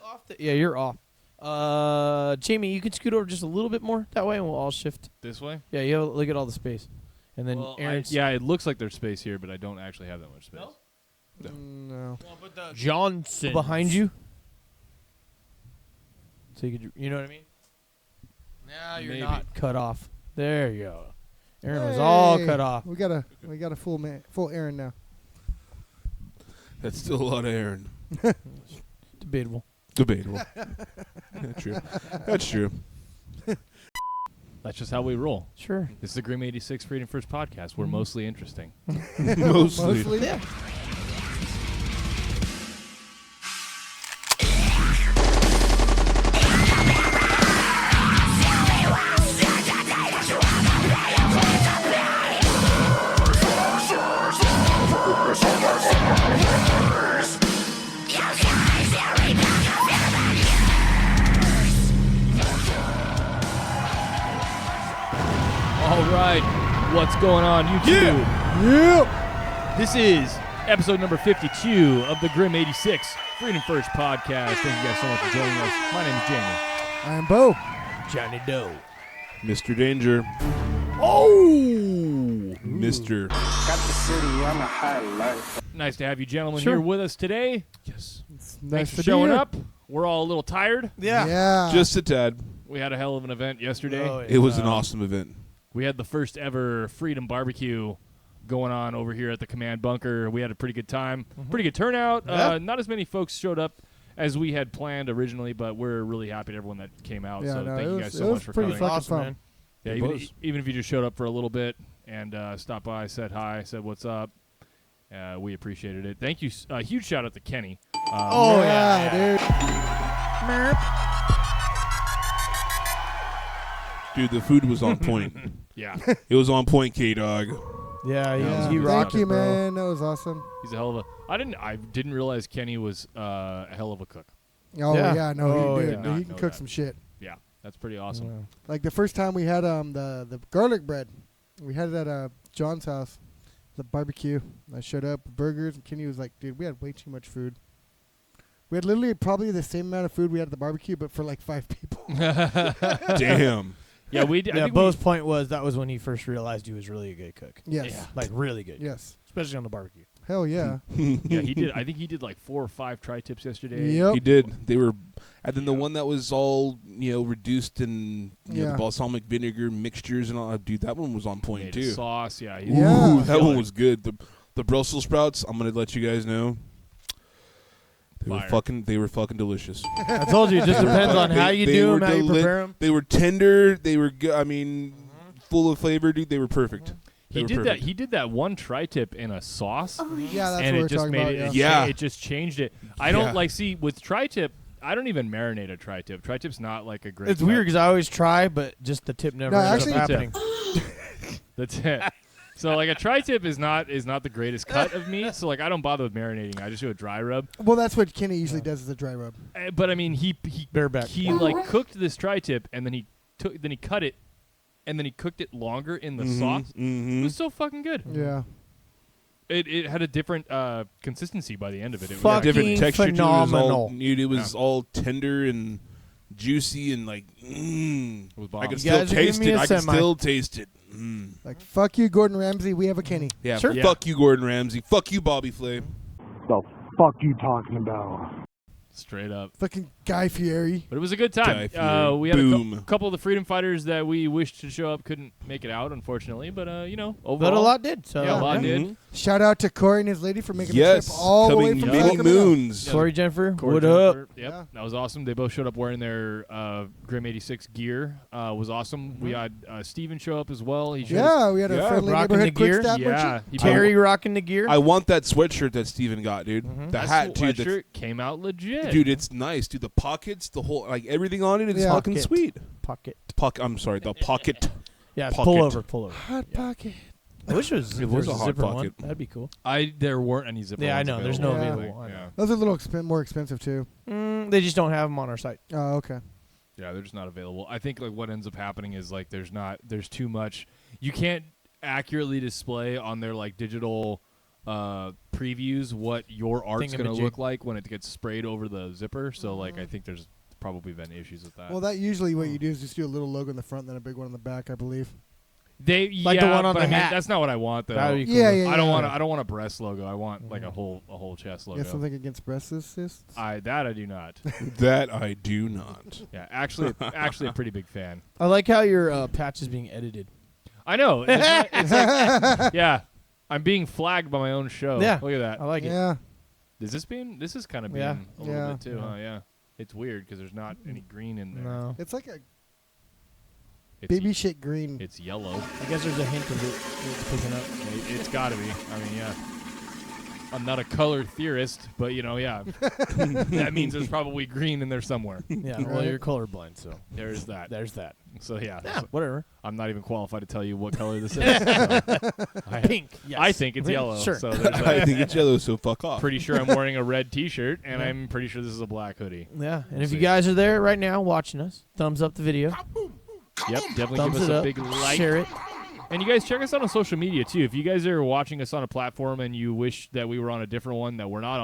off? Yeah, you're off. Jamie, you can scoot over just a little bit more that way, and we'll all shift This way? Yeah, you have, look at all the space, and then Aaron's. Yeah, it looks like there's space here, but I don't actually have that much space. No. Well, but the Johnson behind you. So you could, you know what I mean? Now you're Maybe. not cut off. There you go. Aaron was all cut off. We got a full Aaron now. That's still a lot of Aaron. Debatable. That's true. That's true. That's just how we roll. Sure. This is the Grim 86 Freedom First podcast. We're mostly interesting. Mostly. Yeah. All right. What's going on, YouTube? Yeah. This is episode number 52 of the Grim 86 Freedom First podcast. Thank you guys so much for joining us. My name is Jamie. I am Bo. Johnny Doe. Mr. Danger. Oh! Mr. Got the city on a highlight. Nice to have you gentlemen Sure. here with us today. Yes. It's Thanks nice for to be showing here. up. We're all a little tired. Yeah. Just a tad. We had a hell of an event yesterday. Oh, yeah. It was an awesome event. We had the first ever Freedom Barbecue going on over here at the Command Bunker. We had a pretty good time. Pretty good turnout. Yeah. Not as many folks showed up as we had planned originally, but we're really happy to everyone that came out. Yeah, so no, thank it you was- guys it so was much for pretty coming. fucking Awesome, fun. man. Yeah, even if you just showed up for a little bit and stopped by, said hi, said what's up, we appreciated it. Thank you. Huge shout out to Kenny. Oh, yeah, Dude, the food was on point. Yeah, It was on point, K-Dog. Yeah, dude. Yeah, he Yeah. rocked Thank you, it, bro. man. That was awesome. he's a hell of a. I didn't realize Kenny was a hell of a cook. Oh Yeah. yeah, no, Oh, he yeah. did. Did not He can know cook that. some shit. Yeah, that's pretty awesome. Yeah. Like the first time we had the garlic bread, we had it at John's house, the barbecue. I showed up with burgers, and Kenny was like, "Dude, we had way too much food. We had literally probably the same amount of food we had at the barbecue, but for like 5 people." Damn. Yeah, we did. I Yeah, think Bo's point was that was when he first realized he was really a good cook. Yes. Yeah. Like, really good. Yes. Especially on the barbecue. Hell yeah. yeah, he did. I think he did like 4 or 5 tri-tips yesterday. Yep. He did. They were, and then the one that was all reduced in the Yeah. balsamic vinegar mixtures and all. Dude, that one was on point Made too. sauce. Yeah, he Yeah. Ooh, that one was good. The Brussels sprouts. I'm gonna let you guys know. They Fire. were fucking delicious. I told you, it just depends on how you They do were them, how you prepare them. They were tender. They were good. I mean, full of flavor, dude. They were perfect. They He were did that. perfect. He did that one tri-tip in a sauce, Yeah, that's and what it we're just talking made about. it. Yeah. It just changed it. I don't Yeah. like see with tri-tip. I don't even marinate a tri-tip. Tri-tip's not like a great. It's cut. weird because I always try, but just the tip never No, ends actually- up happening. That's it. So like a tri-tip is not the greatest cut of meat. So like I don't bother with marinating. I just do a dry rub. Well, that's what Kenny usually does is a dry rub. But I mean, he Bareback. he like cooked this tri-tip and then he cut it, and then he cooked it longer in the sauce. It Mm-hmm. was so fucking good. Yeah. It had a different consistency by the end of it. It was Fuck. Different Fucking texture. Dude. It was all, phenomenal. dude, it was all tender and juicy and like. It was bomb. I can You still guys are giving taste me it. a I can semi. still taste it. Like, fuck you, Gordon Ramsay. We have a Kenny. Yeah. Sure. Yeah. Fuck you, Gordon Ramsay. Fuck you, Bobby Flay. The fuck you talking about? Straight up. Fucking Guy Fieri. But it was a good time. Guy Fieri. We had Boom. a couple of the freedom fighters that we wished to show up couldn't make it out, unfortunately. But overall, But a lot did. So Yeah, a lot Mhm. did. Shout out to Corey and his lady for making Yes. the trip all the way Coming from many Sacramento. moons. Corey, Jennifer, Corey what up? Jennifer, Yep, Yeah. that was awesome. They both showed up wearing their Grim 86 gear. Was awesome. We had Steven show up as well. He showed us- Yeah, we had a Yeah. friendly Rocking neighborhood the quick gear. stop yeah. merchant. He Terry rocking the gear. I want that sweatshirt that Steven got, dude. The that hat, too. That's, sweatshirt came out legit. dude, it's nice, dude. The pockets, the whole, like everything on it is Yeah. fucking Pocket. sweet. Pocket. I'm sorry, the pocket. Yeah, Pocket. pull over, pull over. Hot pocket. I wish it was, It was there a hot zipper one. pocket. That'd be cool. There weren't any zipper Yeah, I ones know. There's available. no Yeah. available. I know. Yeah. Those are a little more expensive, too. They just don't have them on our site. Oh, okay. Yeah, they're just not available. I think like what ends up happening is like there's too much. You can't accurately display on their like digital previews what your art's going to Thingamajig. look like when it gets sprayed over the zipper. So like I think there's probably been issues with that. Well, that usually what you do is just do a little logo in the front, then a big one in the back, I believe. They Like the one on but the I mean, hat. that's not what I want though. That'd be cool. Yeah. I don't want a breast logo. I want like a whole chest You logo. got something against breast cysts? I do not. That I do not. Yeah, actually a pretty big fan. I like how your patch is being edited. I know. It's like, yeah, I'm being flagged by my own show. Yeah. Look at that. I like it. Yeah. This is kind of being Yeah. a little Yeah. bit too, Yeah. huh? Yeah. It's weird because there's not any green in there. No. It's like a It's, baby shit green. It's yellow. I guess there's a hint of it it's picking up. It's got to be. I mean, yeah. I'm not a color theorist, but yeah, that means there's probably green in there somewhere. Yeah, well, Right. you're colorblind, so There's that. there's that. So yeah, Whatever. I'm not even qualified to tell you what color this is. So Pink. Yes. I think it's yellow. Sure. So there's I that. think it's yellow, so fuck off. Pretty sure I'm wearing a red T-shirt, and Yeah. I'm pretty sure this is a black hoodie. Yeah, and We'll if you see. guys are there right now watching us, thumbs up the video, Yep, definitely thumbs give us it a up, big like. share it. And you guys check us out on social media too. If you guys are watching us on a platform and you wish that we were on a different one that we're not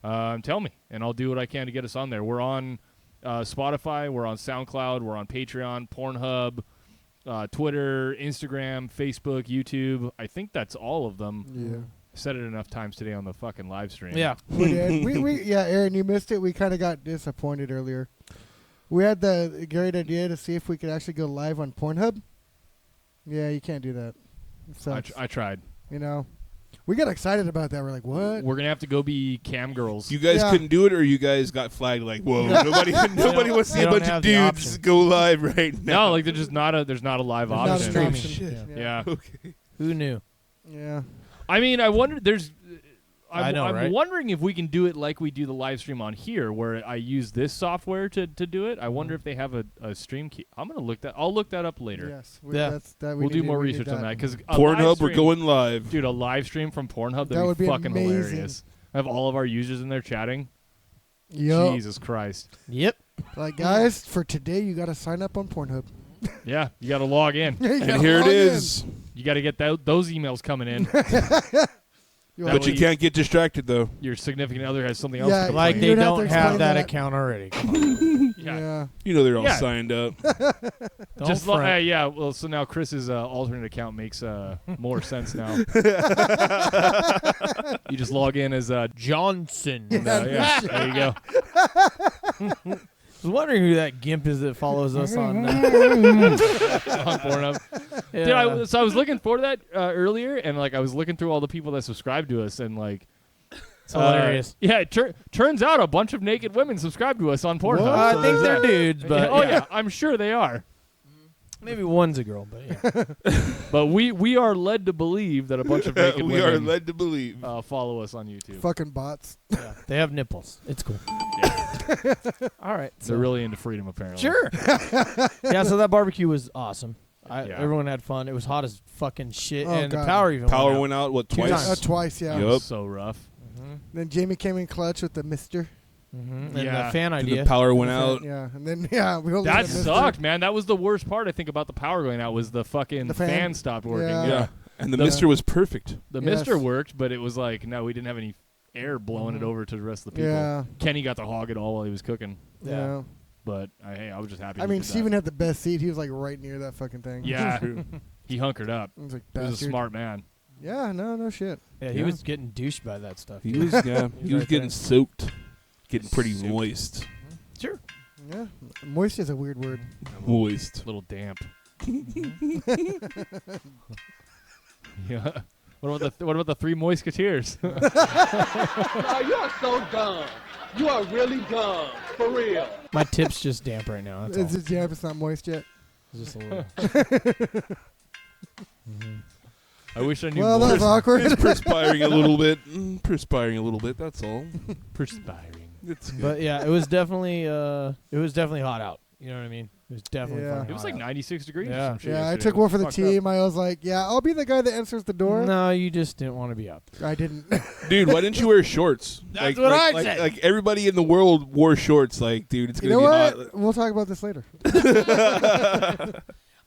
on, tell me, and I'll do what I can to get us on there. We're on Spotify, we're on SoundCloud, we're on Patreon, Pornhub, Twitter, Instagram, Facebook, YouTube. I think that's all of them. Yeah. I said it enough times today on the fucking live stream. Yeah. We did. Yeah, Aaron, you missed it. We kind of got disappointed earlier. We had the great idea to see if we could actually go live on Pornhub. Yeah, you can't do that. It sucks. I tried. We got excited about that. We're like, what? We're gonna have to go be cam girls. You guys Yeah. couldn't do it, or you guys got flagged like, whoa, nobody wants to see they a don't bunch have of the dudes option. go live right now. No, like there's not a live There's not option. an Streaming. option. Yeah. Okay. Who knew? Yeah. I mean, I wonder. I know, I'm right? wondering if we can do it like we do the live stream on here, where I use this software to do it. I wonder if they have a stream key. I'll look that up later. Yes. Yeah. We'll do more research on that because Pornhub, we're going live. Dude, a live stream from Pornhub That would that'd be be fucking amazing. hilarious. I have all of our users in there chatting. Yep. Jesus Christ. Yep. Like, guys, for today, you got to sign up on Pornhub. Yeah, you got to log in. And here it is. You got to get those emails coming in. You're But way you can't get distracted, though. Your significant other has something else. Yeah, to Like complain. they You'd have to don't have explain that that. account already. Come on. Yeah. You know they're all Yeah. signed up. Don't Just front. yeah. Well, so now Chris's alternate account makes more sense now. You just log in as Johnson. yeah. There you go. I was wondering who that gimp is that follows us on. On Pornhub. Yeah. Dude, I was looking for that earlier, and like I was looking through all the people that subscribe to us, and like It's hilarious. yeah, it turns out a bunch of naked women subscribe to us on Pornhub. What? So I think there's they're that. dudes, but oh yeah. yeah, I'm sure they are. Maybe one's a girl, but yeah. But we are led to believe that a bunch of naked We women are led to believe. follow us on YouTube. Fucking bots. Yeah, they have nipples. It's cool. All right. They're really into freedom, apparently. Sure. Yeah, so that barbecue was awesome. Yeah. Everyone had fun. It was hot as fucking shit, Oh, and God. the power even Power went went out, what, Two twice? times. Twice, yeah. Yup. So rough. Then Jamie came in clutch with the Mister. And Yeah. the fan Dude, idea. the power went out. Yeah, and then we only That had Mr. sucked, man. That was the worst part, I think, about the power going out was the fucking The fan. fan stopped working. Yeah. Yeah. And the The- Mister was perfect. The Yes. Mister worked, but it was like, no, we didn't have any air blowing it over to the rest of the people. Yeah. Kenny got to hog it all while he was cooking. Yeah. But hey, I was just happy. I he mean, did that. Steven had the best seat. He was like right near that fucking thing. Yeah, he hunkered up. I was like, He was a bastard. smart man. Yeah, no shit. Yeah, he Yeah. was getting douched by that stuff. He too. was, yeah, he was right getting there. soaked. Getting pretty Soaked. moist. Sure. Yeah, moist is a weird word. Moist. A little damp. Yeah. What about the three Moisketeers? Oh, you are so dumb. You are really dumb. For real. My tip's just damp right now. That's It's all. just damp. It's not moist yet. It's just a little. I wish I knew Well, more. that was awkward. It's perspiring a little bit. Perspiring a little bit, that's all. Perspiring. It's good. But yeah, it was definitely hot out. You know what I mean? It was definitely. Yeah. fucking It was hot like out. 96 degrees. or Yeah. some shit Yeah, I yesterday. took It one was for the fucked up. team. I was like, yeah, I'll be the guy that answers the door. No, you just didn't want to be out. I didn't. Dude, why didn't you wear shorts? That's what I said. Like everybody in the world wore shorts. Like, dude, it's You gonna know be what? hot. We'll talk about this later.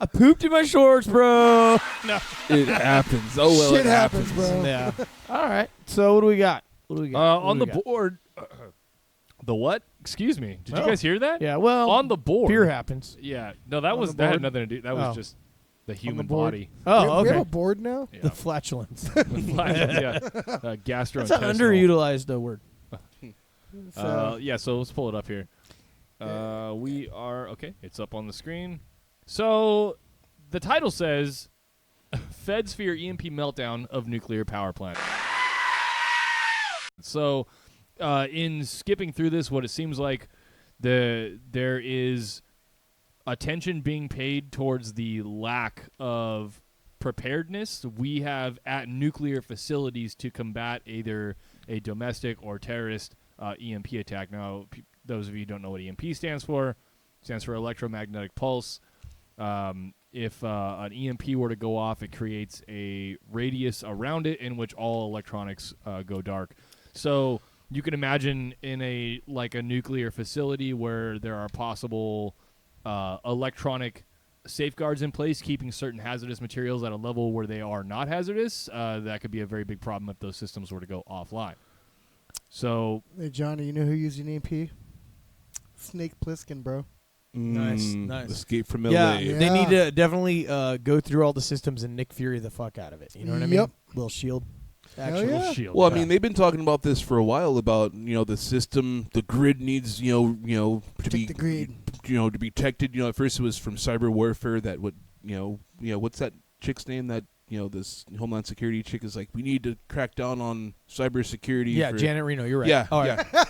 I pooped in my shorts, bro. No. It happens. Oh well, Shit it happens, happens. bro. Yeah. All right. So what do we got? What do we got? What On do the we got? board. The what? Excuse me. Did you Oh. guys hear that? Yeah. Well, On the board. fear happens. Yeah. No, that On was the that had board? nothing to do. That was Oh. just the human board? body. Oh, We have okay. a board now. Yeah. The flatulence. Yeah. Gastrointestinal. That's an underutilized word. Yeah, so let's pull it up here. We are okay. It's up on the screen. So the title says, "Feds fear EMP meltdown of nuclear power plant." So, in skipping through this, what it seems like there is attention being paid towards the lack of preparedness we have at nuclear facilities to combat either a domestic or terrorist EMP attack. Now, those of you who don't know what EMP stands for, it stands for electromagnetic pulse. If an EMP were to go off, it creates a radius around it in which all electronics go dark. So you can imagine in a nuclear facility where there are possible electronic safeguards in place, keeping certain hazardous materials at a level where they are not hazardous. That could be a very big problem if those systems were to go offline. So, Hey Johnny, you know who used an EMP? Snake Plissken, bro. Nice. Escape from LA. Yeah, Yeah. they need to definitely go through all the systems and Nick Fury the fuck out of it. You know what I mean? Yep. Little shield. Hell Actual yeah. shield. Well, I mean, they've been talking about this for a while. About the system, the grid needs to Protect the grid. to be protected. At first it was from cyber warfare. That would what's that chick's name? That this Homeland Security chick is like, we need to crack down on cybersecurity. Yeah, for Janet Reno. You're right. Yeah, All right. yeah,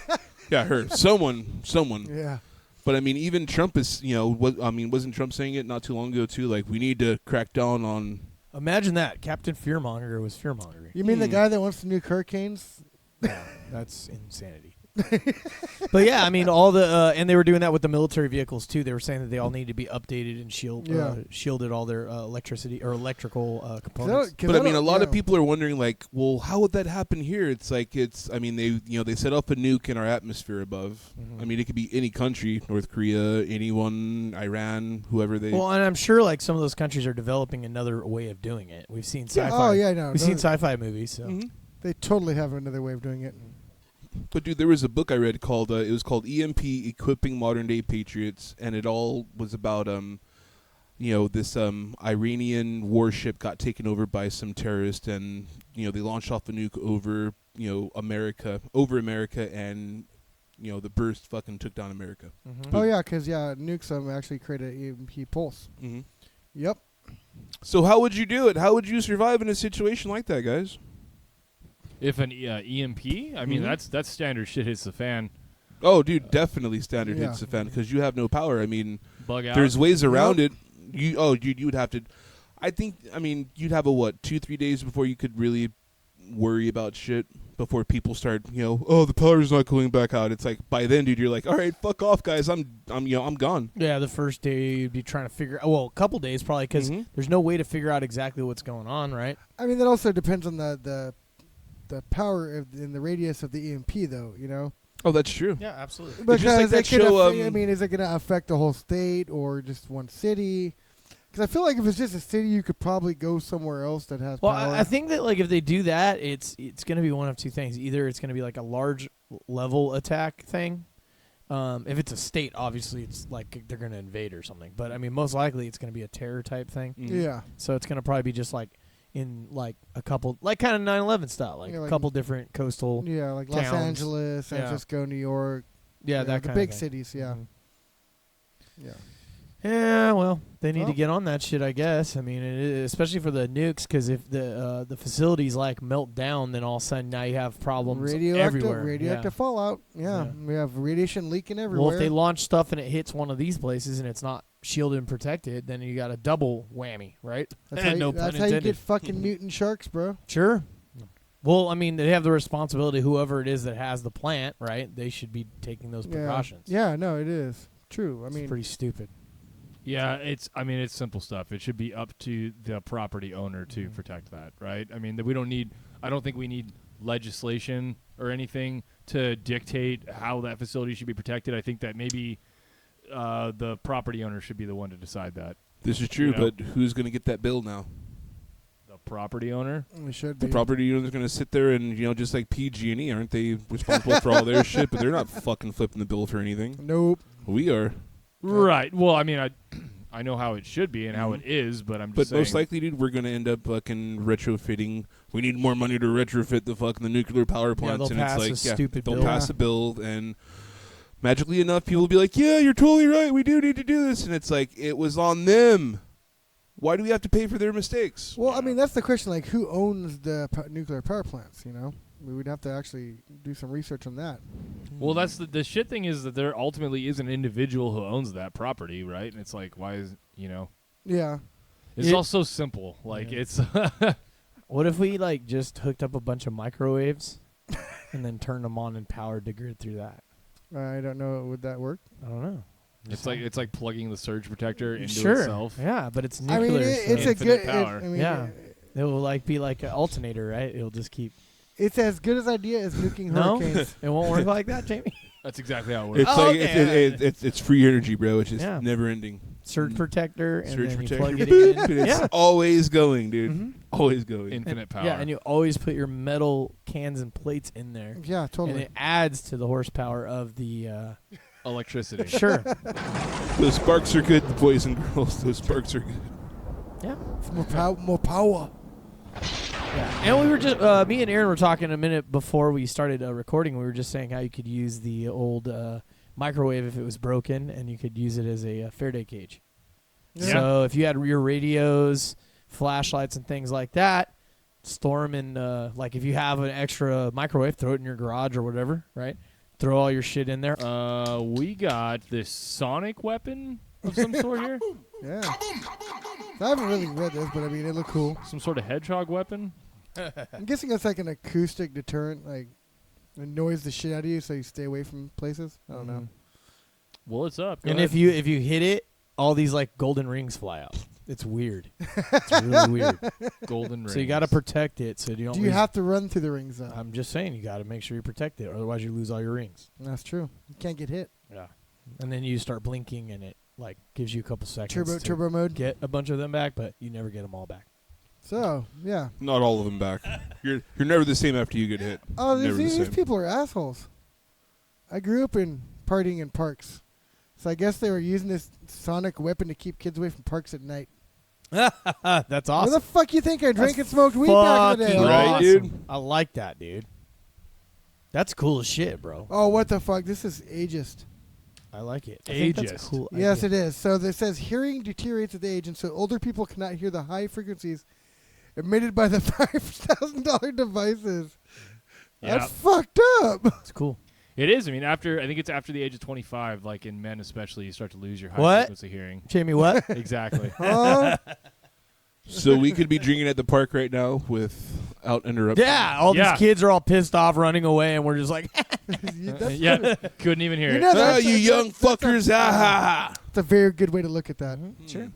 yeah. Her, someone. Yeah. But I mean, even Trump is wasn't Trump saying it not too long ago too? Like, we need to crack down on. Imagine that. Captain Fearmonger was fearmongering. You mean the guy that wants to nuke hurricanes? Yeah, that's insanity. But yeah, I mean, all the and they were doing that with the military vehicles too. They were saying that they all need to be updated and shielded all their electricity or electrical components. But I mean, a lot of people are wondering, like, well, how would that happen here? It's like I mean, they set up a nuke in our atmosphere above. Mm-hmm. I mean, it could be any country, North Korea, anyone, Iran, whoever they. Well, and I'm sure like some of those countries are developing another way of doing it. We've seen sci-fi. Oh yeah, no. We've seen sci-fi movies. So. Mhm. They totally have another way of doing it. But dude, there was a book I read called it was called EMP Equipping Modern Day Patriots, and it all was about this Iranian warship got taken over by some terrorist, and they launched off a nuke over America, and the burst fucking took down America. Mm-hmm. Oh yeah, because nukes actually create an EMP pulse. Mm-hmm. Yep. So how would you do it? How would you survive in a situation like that, guys? If an EMP, I mean, that's standard shit hits the fan. Oh, dude, definitely standard Yeah. hits the fan because you have no power. I mean, Bug out. there's ways around it. You would have to. I think. I mean, you'd have a 2-3 days before you could really worry about shit. Before people start, oh, the power's not going back out. It's like by then, dude, you're like, all right, fuck off, guys. I'm gone. Yeah, the first day you'd be trying to figure. Well, a couple days probably because there's no way to figure out exactly what's going on, right? I mean, that also depends on the power in the radius of the EMP, though. Oh, that's true. Yeah, absolutely. It's just like that it could show, I mean, is it going to affect the whole state or just one city? Because I feel like if it's just a city, you could probably go somewhere else that has Well, power. I think that like if they do that, it's going to be one of two things. Either it's going to be like a large level attack thing. If it's a state, obviously it's like they're going to invade or something. But I mean, most likely it's going to be a terror type thing. Yeah. So it's going to probably be just like in like a couple, like kind of 9/11 style, like a couple different coastal. Yeah, like Los towns. Angeles, San Francisco, New York. Yeah, that the kind big of thing. cities. Yeah. Mhm. Yeah. Yeah, well, they need to Well. get on that shit, I guess. I mean, especially for the nukes, because if the facilities like melt down, then all of a sudden now you have problems everywhere. Radioactive fallout. Yeah. Yeah. We have radiation leaking everywhere. Well, if they launch stuff and it hits one of these places and it's not shielded and protected, then you got a double whammy, right? that's how, no you, pun that's how you intended. get fucking Newton sharks, bro. Sure. Well, I mean, they have the responsibility. Whoever it is that has the plant, right? They should be taking those precautions. Yeah, no, it is true. I It's mean, pretty stupid. Yeah, it's simple stuff. It should be up to the property owner to protect that, right? I mean, I don't think we need legislation or anything to dictate how that facility should be protected. I think that maybe the property owner should be the one to decide that. This is true, You know. but who's going to get that bill now? The property owner. We should The be. property owner's going to sit there and, just like PG&E, aren't they responsible for all their shit? But they're not fucking flipping the bill for anything. Nope. We are. Right. Well, I mean, I know how it should be and how it is, but I'm just But saying. most likely, dude, we're going to end up fucking retrofitting. We need more money to retrofit the nuclear power plants. they'll and pass a it's like, stupid they'll bill. pass a bill, and magically enough, people will be like, yeah, you're totally right. We do need to do this. And it's like, it was on them. Why do we have to pay for their mistakes? Well, I mean, that's the question. Like, who owns the nuclear power plants? We would have to actually do some research on that. Well, that's the shit thing is that there ultimately is an individual who owns that property, right? And it's like, why is Yeah. It's all so simple. Like it's. What if we like just hooked up a bunch of microwaves and then turned them on and powered the grid through that? I don't know. Would that work? I don't know. It's like plugging the surge protector into Sure. itself. Yeah, but it's I nuclear. mean, so it's a Infinite good. power. Yeah. it will like be like an alternator, right? It'll just keep. It's as good as idea as nuking No, hurricanes. it won't work like that, Jamie. That's exactly how it works. It's Oh, like okay. it's free energy, bro. It's just Yeah. never ending. Surge protector, and Surge then protector. you plug it Boop, in. and it's always going, dude. Mhm. Always going. Infinite power. Yeah, and you always put your metal cans and plates in there, Yeah, and totally. it adds to the horsepower of the. Electricity. Sure. Those sparks are good, the boys and girls. Those sparks are good. Yeah. It's more power. Yeah. And we were just me and Aaron were talking a minute before we started recording. We were just saying how you could use the old microwave if it was broken, and you could use it as a Faraday cage. Yeah. So if you had your radios, flashlights, and things like that, store them in. Like if you have an extra microwave, throw it in your garage or whatever. Right. Throw all your shit in there. We got this sonic weapon of some sort here. Yeah. So I haven't really read this, but I mean, it looked cool. Some sort of hedgehog weapon. I'm guessing it's like an acoustic deterrent, like annoys the shit out of you, so you stay away from places. I don't know. Well, it's up. Go And ahead. if you hit it, all these like golden rings fly out. It's weird. It's really weird. Golden rings. So you got to protect it so you don't. Do you lose. have to run through the rings though? I'm just saying you got to make sure you protect it, otherwise you lose all your rings. That's true. You can't get hit. Yeah. And then you start blinking, and it like gives you a couple seconds to Turbo mode. get a bunch of them back, but you never get them all back. So yeah. Not all of them back. You're never the same after you get hit. Oh, Never the these same. people are assholes. I grew up in partying in parks, so I guess they were using this sonic weapon to keep kids away from parks at night. That's Where awesome. the fuck you think I drank and smoked weed back in the day? Fucking Right, awesome. dude? I like that, dude. That's cool as shit, bro. Oh, what the fuck? This is ageist. I like it. I think that's a Ageist. cool. Yes, idea. it is. So it says hearing deteriorates with age, and so older people cannot hear the high frequencies emitted by the $5,000 devices. Yeah. That's fucked up. It's cool. It is. I mean, I think it's after the age of 25, like in men especially, you start to lose your high What? frequency hearing. Jamie, what? Exactly. Huh? So we could be drinking at the park right now without interruption. Yeah, all Yeah. these kids are all pissed off running away, and we're just like, That's Yeah, couldn't even hear You it. know, Ah, that's you young that's a- fuckers. Ah, ha, ha. That's a very good way to look at that. sure.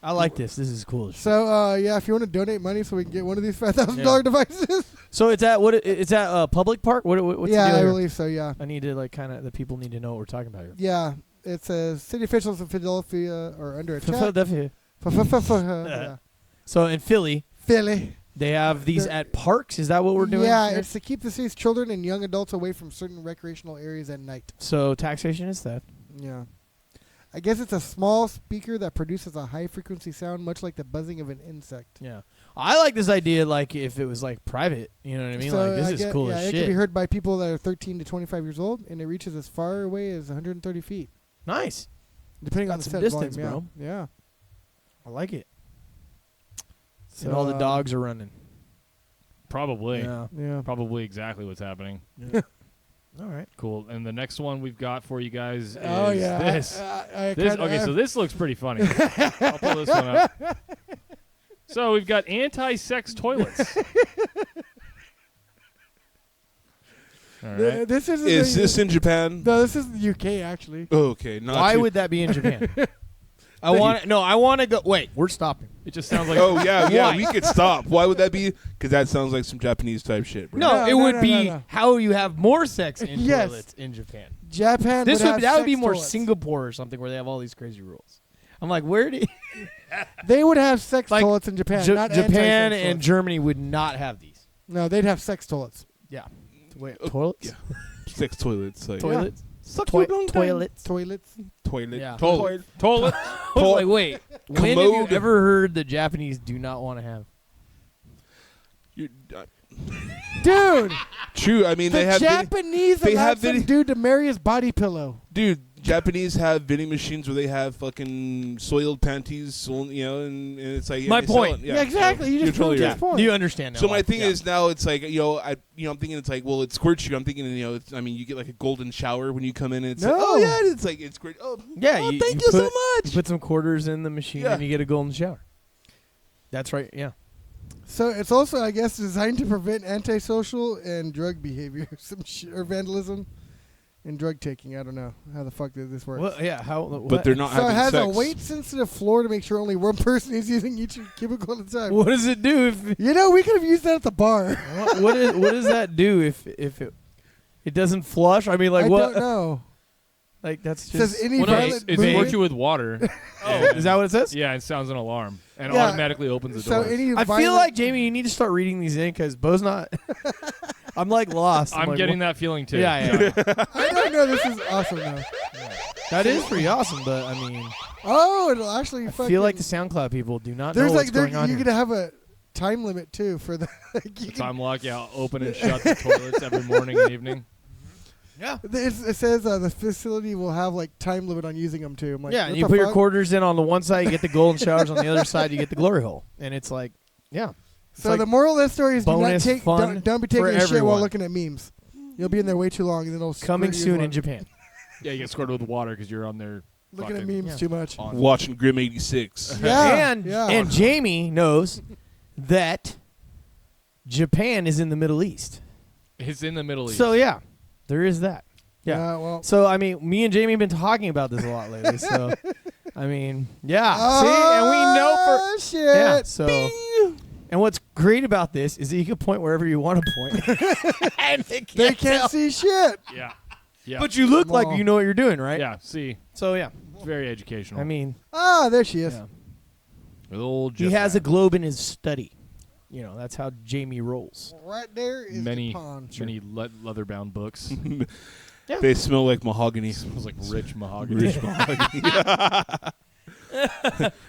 I like this. This is cool as shit. So, yeah, if you want to donate money so we can get one of these $5,000 Yeah. devices. So it's at it's at public park. What's the Yeah, deal I here? believe so, yeah. I need to like kind of the people need to know what we're talking about here. Yeah, it says city officials in Philadelphia are under attack. Philadelphia. Yeah. So in Philly, Philly. they have these They're- at parks. Is that what we're doing? Yeah, here? it's to keep the city's children and young adults away from certain recreational areas at night. So taxation is theft. Yeah. I guess it's a small speaker that produces a high-frequency sound, much like the buzzing of an insect. Yeah, I like this idea. Like if it was like private, you know what I mean? So Like this I is get- cool yeah, as it shit. can be heard by people that are 13 to 25 years old, and it reaches as far away as 130 feet, Nice. depending on Got the some set distance, volume. bro. Yeah. I like it. So, And all the dogs are running. Probably. Yeah. Yeah. Probably exactly what's happening. All right. Cool. And the next one we've got for you guys is Oh yeah. this. I This, kinda- okay, so this looks pretty funny. I'll pull this one up. So we've got anti-sex toilets. All right. This is Is this in Japan? No, this is the UK actually. Oh, okay. Not Why too- would that be in Japan? I want to go. Wait, we're stopping. It just sounds like Oh yeah, Why? we could stop. Why would that be? Because that sounds like some Japanese type shit, bro. No, No, it no, would no, be no, no. how you have more sex in Yes. toilets in Japan. Japan. This would have that would be sex more toilets. Singapore or something where they have all these crazy rules. I'm like, where do They would have sex Like, toilets in Japan. not Japan anti-sex and toilets. Germany would not have these. No, they'd have sex toilets. Yeah. Wait, Oh, toilets? yeah. Sex toilets. Like, Toilets? Suck your own Toilets. Toilets. Toilet. Yeah. Toilet. Toilet. I was like, wait. When have you Commode. ever heard the Japanese do not want to have? You're, Dude, true. I mean, the they have. Japanese they allowed have some video- dude to marry his body pillow. Dude, Japanese have vending machines where they have fucking soiled panties, you know, and it's like My they sell point. it. Yeah, exactly. So You you're just totally proved right. his point. You understand now. So my why. thing Yeah. is now it's like I'm thinking it's like, well, it squirts you. I'm thinking it's, I mean you get like a golden shower when you come in and it's like, No. oh yeah, it's like it's great. Oh Yeah, oh, you, thank you you so put- much. You put some quarters in the machine Yeah. and you get a golden shower. That's right. Yeah. So it's also, I guess, designed to prevent antisocial and drug behavior, or vandalism and drug taking. I don't know how the fuck did this work. Well, yeah. How? But they're not So it having has sex. a weight-sensitive floor to make sure only one person is using each cubicle at a time. What does it do if? You know, we could have used that at the bar. what does that do if it doesn't flush? I mean, like I what? don't know. Like that's It says just. any Well, no, violent it's movement. squirt you with water. Oh, is that what it says? Yeah, it sounds an alarm and Yeah. automatically opens the So door. any I feel violent- like Jamie, you need to start reading these in because Bo's not. I'm like lost. I'm like, getting what? that feeling too. Yeah. I don't know. This is awesome though. That is pretty awesome, but I mean, Oh, it'll actually. I fucking, feel like the SoundCloud people do not there's know like what's going on you're here. gonna have a time limit too for the. Like, you The can- time lock, yeah, open and shut the toilets every morning and evening. Yeah. it says the facility will have like time limit on using them too. I'm like, Yeah, what and you the put your fuck? quarters in on the one side, you get the golden showers. On the other side, you get the glory hole, and it's like, yeah. It's So like the moral of that story is do not bonus take fun don't be taking for a shit while everyone. looking at memes. You'll be in there way too long, and then it'll coming squirt you soon with in Japan. Yeah, you get squirted with water because you're on there looking at fucking memes Yeah. too much. on. Watching Grim 86. Yeah, and yeah. and Jamie knows that Japan is in the Middle East. It's in the Middle East. So yeah, there is that. Yeah. Well. So I mean, me and Jamie have been talking about this a lot lately. So I mean, yeah. Oh, See, and we know for shit. yeah. So and what's great about this is that you can point wherever you want to point. And they They can't can't tell. see shit. yeah, yeah, But you look Come like on. you know what you're doing, right? yeah. See, So yeah. it's very educational. I mean, Ah, there she is. yeah. with old He has a globe in his study. You know, that's how Jamie rolls. Right there is many the pond. many leather-bound books. They smell like mahogany. Smells like rich mahogany. Rich mahogany.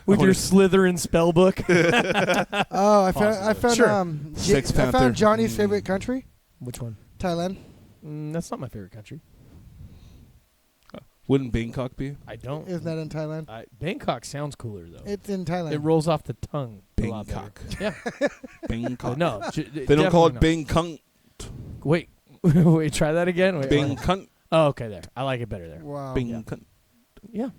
With your Slytherin spell book. Oh, I found Sure. Sex I found Panther. Johnny's favorite country, Which one? Thailand. That's not my favorite country. Wouldn't Bangkok be? I don't. Isn't that in Thailand? Bangkok sounds cooler though. It's in Thailand. It rolls off the tongue. a lot Bangkok. better. Yeah. Bangkok. No. They don't call it Bangkok. Wait. Wait. Try that again. Wait, Bangkok. Oh, okay. There. I like it better there. Wow. Bangkok. Yeah.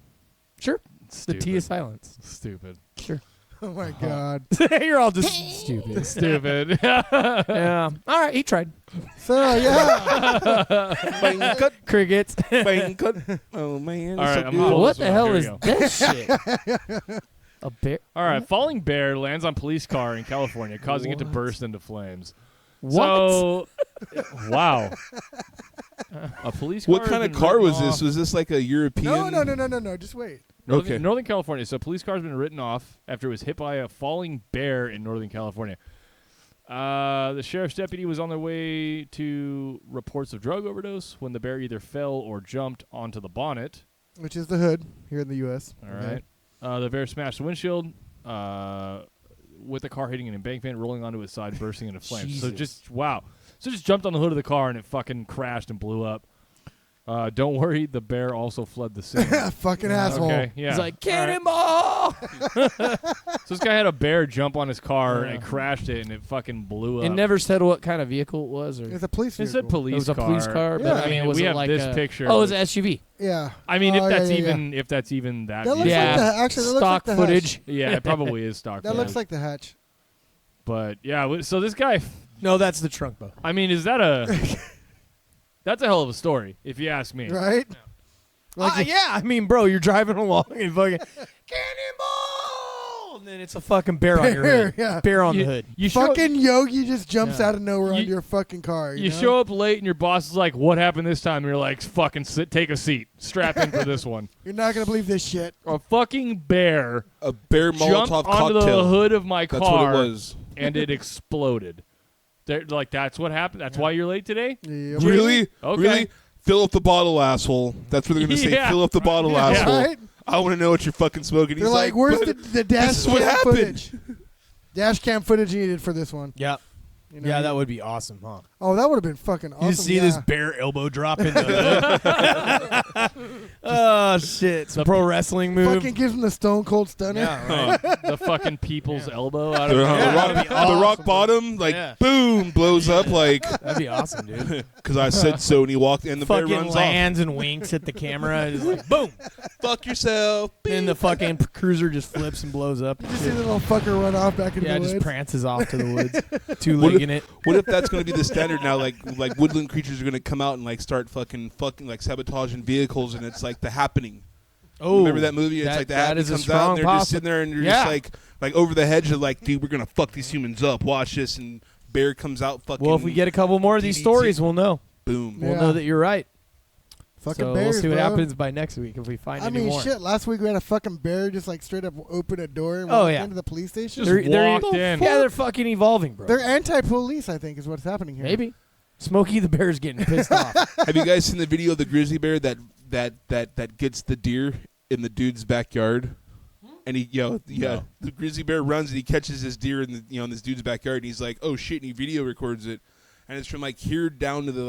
Sure. The Stupid. T is silence. Stupid. Sure. Oh my god. You're all just stupid. Stupid. Yeah. All right. He tried. So yeah, Bangkok. Crickets. Bangkok. Oh man. All right, so I'm good. all- What this the one. hell Here we is go. this shit? A bear? All right, falling bear lands on police car in California, causing it to What? burst into flames. What? So, wow. A police car. What has kind of been car written was this? off- Was this like a European? no. Just wait. Northern, Okay. Northern California. So, police car has been written off after it was hit by a falling bear in Northern California. The sheriff's deputy was on their way to reports of drug overdose when the bear either fell or jumped onto the bonnet. Which is the hood here in the U.S. All right. The bear smashed the windshield with the car hitting an embankment, rolling onto its side, bursting into flames. So Jesus. just jumped on the hood of the car and it fucking crashed and blew up. Don't worry, the bear also fled the scene. Fucking asshole. Okay, yeah. He's like, All right. cannonball! So this guy had a bear jump on his car Yeah. and crashed it, and it fucking blew up. It never said what kind of vehicle it was. Or It's a police It vehicle. said police it was a car. police car, but Yeah. I mean, was we it have like this a, picture. Oh, it was an SUV. Yeah. I mean, if Oh, that's yeah. even that. That looks vehicle. like the actually. That looks Stock like the footage. Hatch. Yeah, it probably is stock. That footage. looks like the hatch. But yeah, so this guy. No, that's the trunk, though. I mean, is that a? That's a hell of a story, if you ask me. Right? Like Yeah, I mean, bro, you're driving along and fucking cannonball. Oh, and then it's a fucking bear on your hood. Yeah. Bear on the hood. You show, Fucking Yogi just jumps Yeah. out of nowhere You- onto your fucking car. you know? show up late and your boss is like, "What happened this time?" And you're like, "Fucking sit, take a seat, strap in for this one." You're not gonna believe this shit. A fucking bear A bear jumped Molotov onto the cocktail. hood of my That's car, what it was. and it exploded. That's what happened. That's why you're late today. Yep. Really? Okay. Really? Fill up the bottle, asshole. That's what they're gonna say. Yeah. Fill up the bottle, Yeah. asshole. Right? I want to know what you're fucking smoking. They're He's like, "Where's "But the dash this is what cam happened." footage? Dash cam footage needed for this one. Yeah. You know? Yeah, that would be awesome, huh? Oh, that would have been fucking awesome. You see yeah. this bear elbow drop in the hood? Oh, shit. Some pro wrestling move. Fucking gives him the Stone Cold Stunner. Yeah, right. The fucking people's elbow out The, of Yeah, the rock, that'd be the awesome. rock bottom, like Yeah. boom, blows up like That'd be awesome, dude. because I said so, and he walked, and the bear Fucking runs lands and winks at the camera. It's like, boom. off. Fuck yourself. And the fucking cruiser just flips and blows up. and You see shit. the little fucker run off back into Yeah, the just woods. prances off to the woods, two-legging it. What if that's going to be the standard now? Like woodland creatures are going to come out and like start fucking like sabotaging vehicles, and it's like The Happening. Oh, Remember that movie? It's that- like The that Happening is a comes out, strong and they're just sitting there, and you're Yeah. just like over the hedge of like, dude, we're gonna fuck these humans up. Watch this, and bear comes out. Fucking. Well, if we get a couple more of these DDT. stories, we'll know. boom. Yeah. We'll know that you're right. Fucking So bears, we'll see what bro. happens by next week if we find I any mean, more. shit. Last week we had a fucking bear just like straight up open a door and Oh, walk yeah. into the police station. Just walked in. Yeah, they're fucking evolving, bro. They're anti-police, I think, is what's happening here. Maybe. Smokey the Bear's getting pissed off. Have you guys seen the video of the grizzly bear that gets the deer in the dude's backyard? And he, No. the grizzly bear runs and he catches this deer in the, in this dude's backyard. And he's like, "Oh shit!" And he video records it, and it's from like here down to the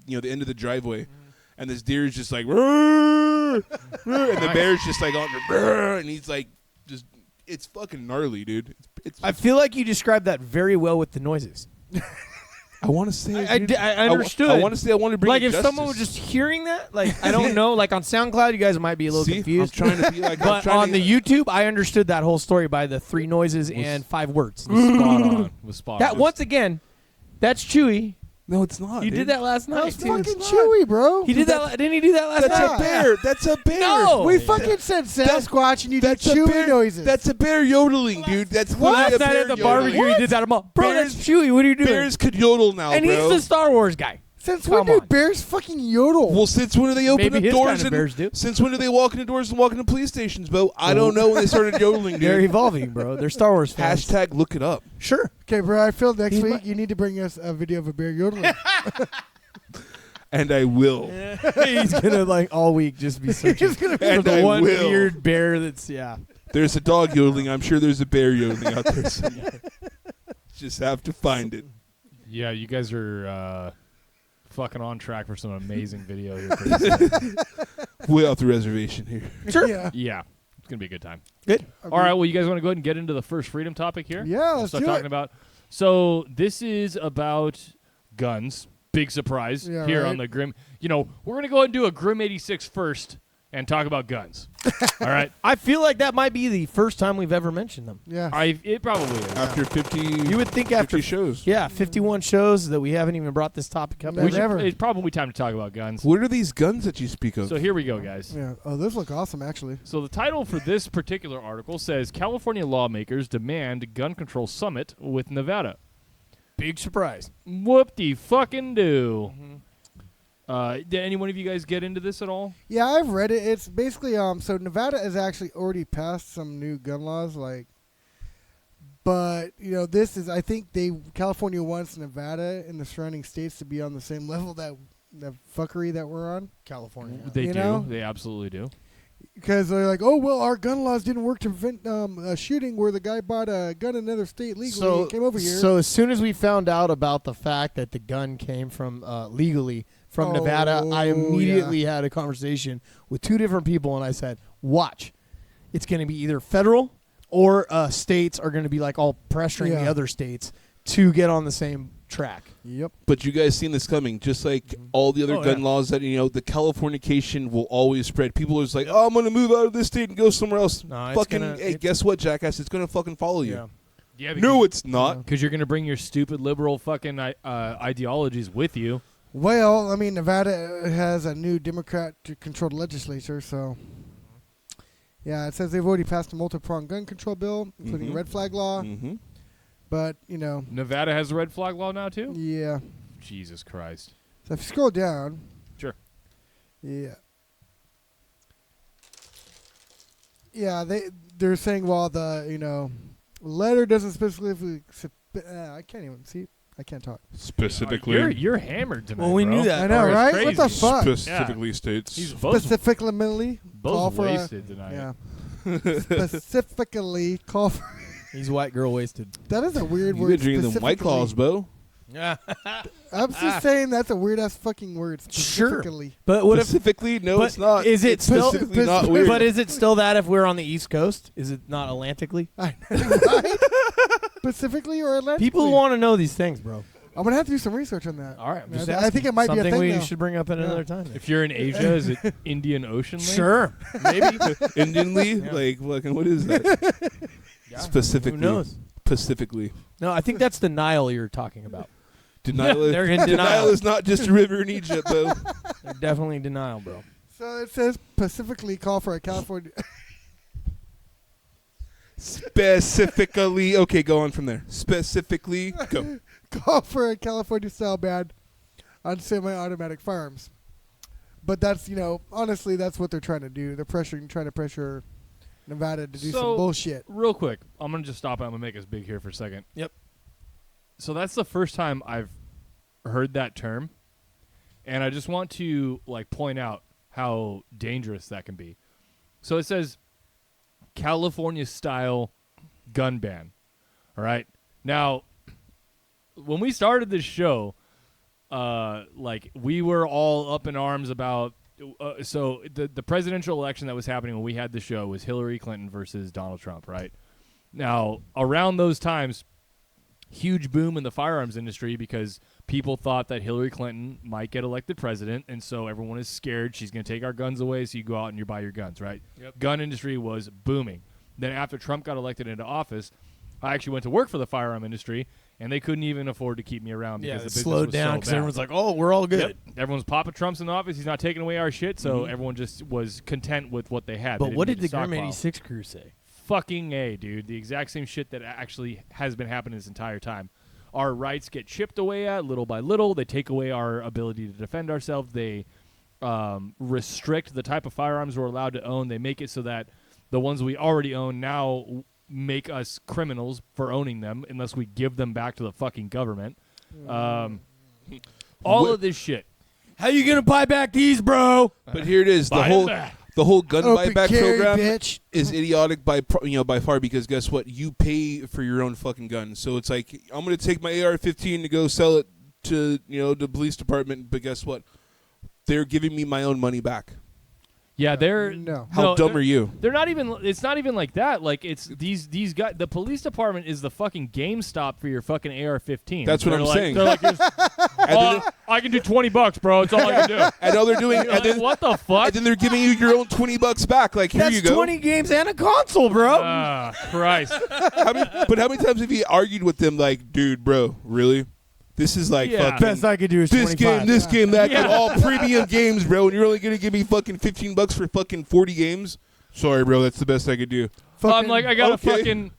the end of the driveway, and this deer is just like, "Rrrr, rrrr," and the bear's just like on the, "Rrrr," and he's like, just, it's fucking gnarly, dude. It's I feel like you described that very well with the noises. I want to say, I dude, understood. I want to say, I want to bring Like it if justice. someone was just hearing that, like I don't know, like on SoundCloud, you guys might be a little See, confused. I'm trying to be like, I'm But trying on to, the YouTube, I understood that whole story by the 3 noises and 5 words. Was spot on. Was spot That on. once again, that's Chewy. no, it's not. You dude. did that last night That's too. fucking chewy, bro. He did that. Didn't he do that last That's night? a bear. That's a bear. No. We fucking said Sasquatch and you did That's a chewy bear noises. That's a bear yodeling, dude. That's Last literally a night bear at the yodeling. barbecue, he did that. I'm all, bro, Bears- that's Chewy. What are you doing? Bears could yodel now, and bro. he's the Star Wars guy. Since Come when do on. bears fucking yodel? Well, since when do they open Maybe up his doors? kind of and bears do. Since when do they walk into doors and walk into police stations, Bo? I don't know when they started yodeling, They're dude. evolving, bro. They're Star Wars fans. Hashtag look it up. Sure. Okay, bro, I feel next He's week my- you need to bring us a video of a bear yodeling. And I will. He's gonna like all week just be searching for And the I one will. weird bear that's There's a dog yodeling. I'm sure there's a bear yodeling out there somewhere. Just have to find it. Yeah, you guys are fucking on track for some amazing video here. Pretty soon. Way off the reservation here. Sure. Yeah. Yeah, it's gonna be a good time. Good. All right, well, you guys want to go ahead and get into the first freedom topic here? Yeah, We'll let's start do talking it. about. So this is about guns. Big surprise Yeah, here right. on the Grim. We're gonna go ahead and do a Grim 86 first and talk about guns. All right, I feel like that might be the first time we've ever mentioned them. Yeah. it probably is. After 50, You would think 50 after shows. 51 shows that we haven't even brought this topic up. No, never. It's probably time to talk about guns. What are these guns that you speak of? So here we go, guys. Yeah. Oh, those look awesome, actually. So the title for this particular article says California lawmakers demand gun control summit with Nevada. Big surprise. Whoop-de fucking do. Did any one of you guys get into this at all? Yeah, I've read it. It's basically so Nevada has actually already passed some new gun laws, but this is, I think California wants Nevada and the surrounding states to be on the same level that the fuckery that we're on, California. They You do. know? They absolutely do. because they're like, oh well, our gun laws didn't work to prevent a shooting where the guy bought a gun in another state legally and came over here. So as soon as we found out about the fact that the gun came from legally from Nevada, I immediately had a conversation with 2 different people, and I said, watch. It's going to be either federal or states are going to be like all pressuring the other states to get on the same track. Yep. But you guys seen this coming, just like all the other gun laws that, the Californication will always spread. People are just like, oh, I'm going to move out of this state and go somewhere else. No, it's fucking, gonna- hey, it's- guess what, jackass? It's going to fucking follow you. Yeah. Yeah, No, it's not. because you're going to bring your stupid liberal fucking ideologies with you. Well, I mean, Nevada has a new Democrat-controlled legislature, so Yeah, it says they've already passed a multi-pronged gun control bill, including Mhm. red flag law. Mm-hmm. But, Nevada has a red flag law now too. yeah. Jesus Christ. So if you scroll down. Sure. Yeah. Yeah, they're saying, well, the, letter doesn't specifically... I can't even see. I can't talk. Specifically. You're hammered tonight. Well, we bro. knew that. I know, It's right? crazy. What the fuck? Specifically states. He's both Specifically call for wasted tonight. Yeah. Specifically call for... He's white girl wasted. That is a weird You word. been drinking them White Claws, Bo. Yeah. I'm just saying that's a weird ass fucking word. Sure. Specifically. But what if? Specifically, no, but it's not. Is it it's still? specifically not weird? But is it still that if we're on the East Coast? Is it not Atlantically? I know, right? Specifically or Atlantically? People want to know these things, bro. I'm gonna have to do some research on that. All right, I'm Yeah, just I asking. think it might be a something thing we now. should bring up at Yeah. another time. If you're in Asia, is it Indian Ocean? Link? Sure, maybe. Indianly? Yeah. Like, fucking, what is that? Yeah. Specifically. Who knows? Specifically. No, I think that's the Nile you're talking about. Denial, They're in denial denial. is not just a river in Egypt, though. They're definitely in denial, bro. So it says specifically call for a California. Specifically. Okay, go on from there. Specifically, go. call for a California style ban on semi-automatic firearms. But that's honestly that's what they're trying to do. They're trying to pressure Nevada to do some bullshit. Real quick, I'm gonna just stop. I'm gonna make us big here for a second. Yep. So that's the first time I've heard that term, and I just want to point out how dangerous that can be. So it says California style gun ban. All right. Now, when we started this show, we were all up in arms about. So the presidential election that was happening when we had the show was Hillary Clinton versus Donald Trump, right? Now, around those times, huge boom in the firearms industry because people thought that Hillary Clinton might get elected president, and so everyone is scared she's going to take our guns away, so you go out and you buy your guns, right? Yep. Gun industry was booming. Then after Trump got elected into office, I actually went to work for the firearm industry, and they couldn't even afford to keep me around because Yeah, the it business slowed was down so because bad. everyone's like, "Oh, we're all good." Yep. Everyone's Papa Trump's in the office. He's not taking away our shit, so everyone just was content with what they had. But They what didn't did need the to Grim stockpile. 86 crew say? Fucking A, dude. The exact same shit that actually has been happening this entire time. Our rights get chipped away at little by little. They take away our ability to defend ourselves. They restrict the type of firearms we're allowed to own. They make it so that the ones we already own now make us criminals for owning them unless we give them back to the fucking government. All of this shit. How you gonna buy back these, bro? But here it is. Buy The whole gun Open buyback carry, program bitch. is idiotic by far because guess what? You pay for your own fucking gun. So it's like I'm going to take my AR-15 to go sell it to the police department, but guess what? They're giving me my own money back. Yeah, they're No. How dumb are you? They're not even. It's not even like that. Like it's these guys. The police department is the fucking GameStop for your fucking AR-15. That's what They're I'm like- saying. They're like, I can do $20, bro. It's all I can do. And all they're doing, You're like, what the fuck? and then they're giving you your own $20 back. Like here That's you go. 20 games and a console, bro. Christ. How many times have you argued with them? Like, dude, bro, really? This is like Yeah. fucking. Best I could do is This 25. game, this game, that game, Yeah. all premium games, bro. And you're only gonna give me fucking $15 for fucking 40 games. Sorry, bro. That's the best I could do. I'm like, I got okay. a fucking.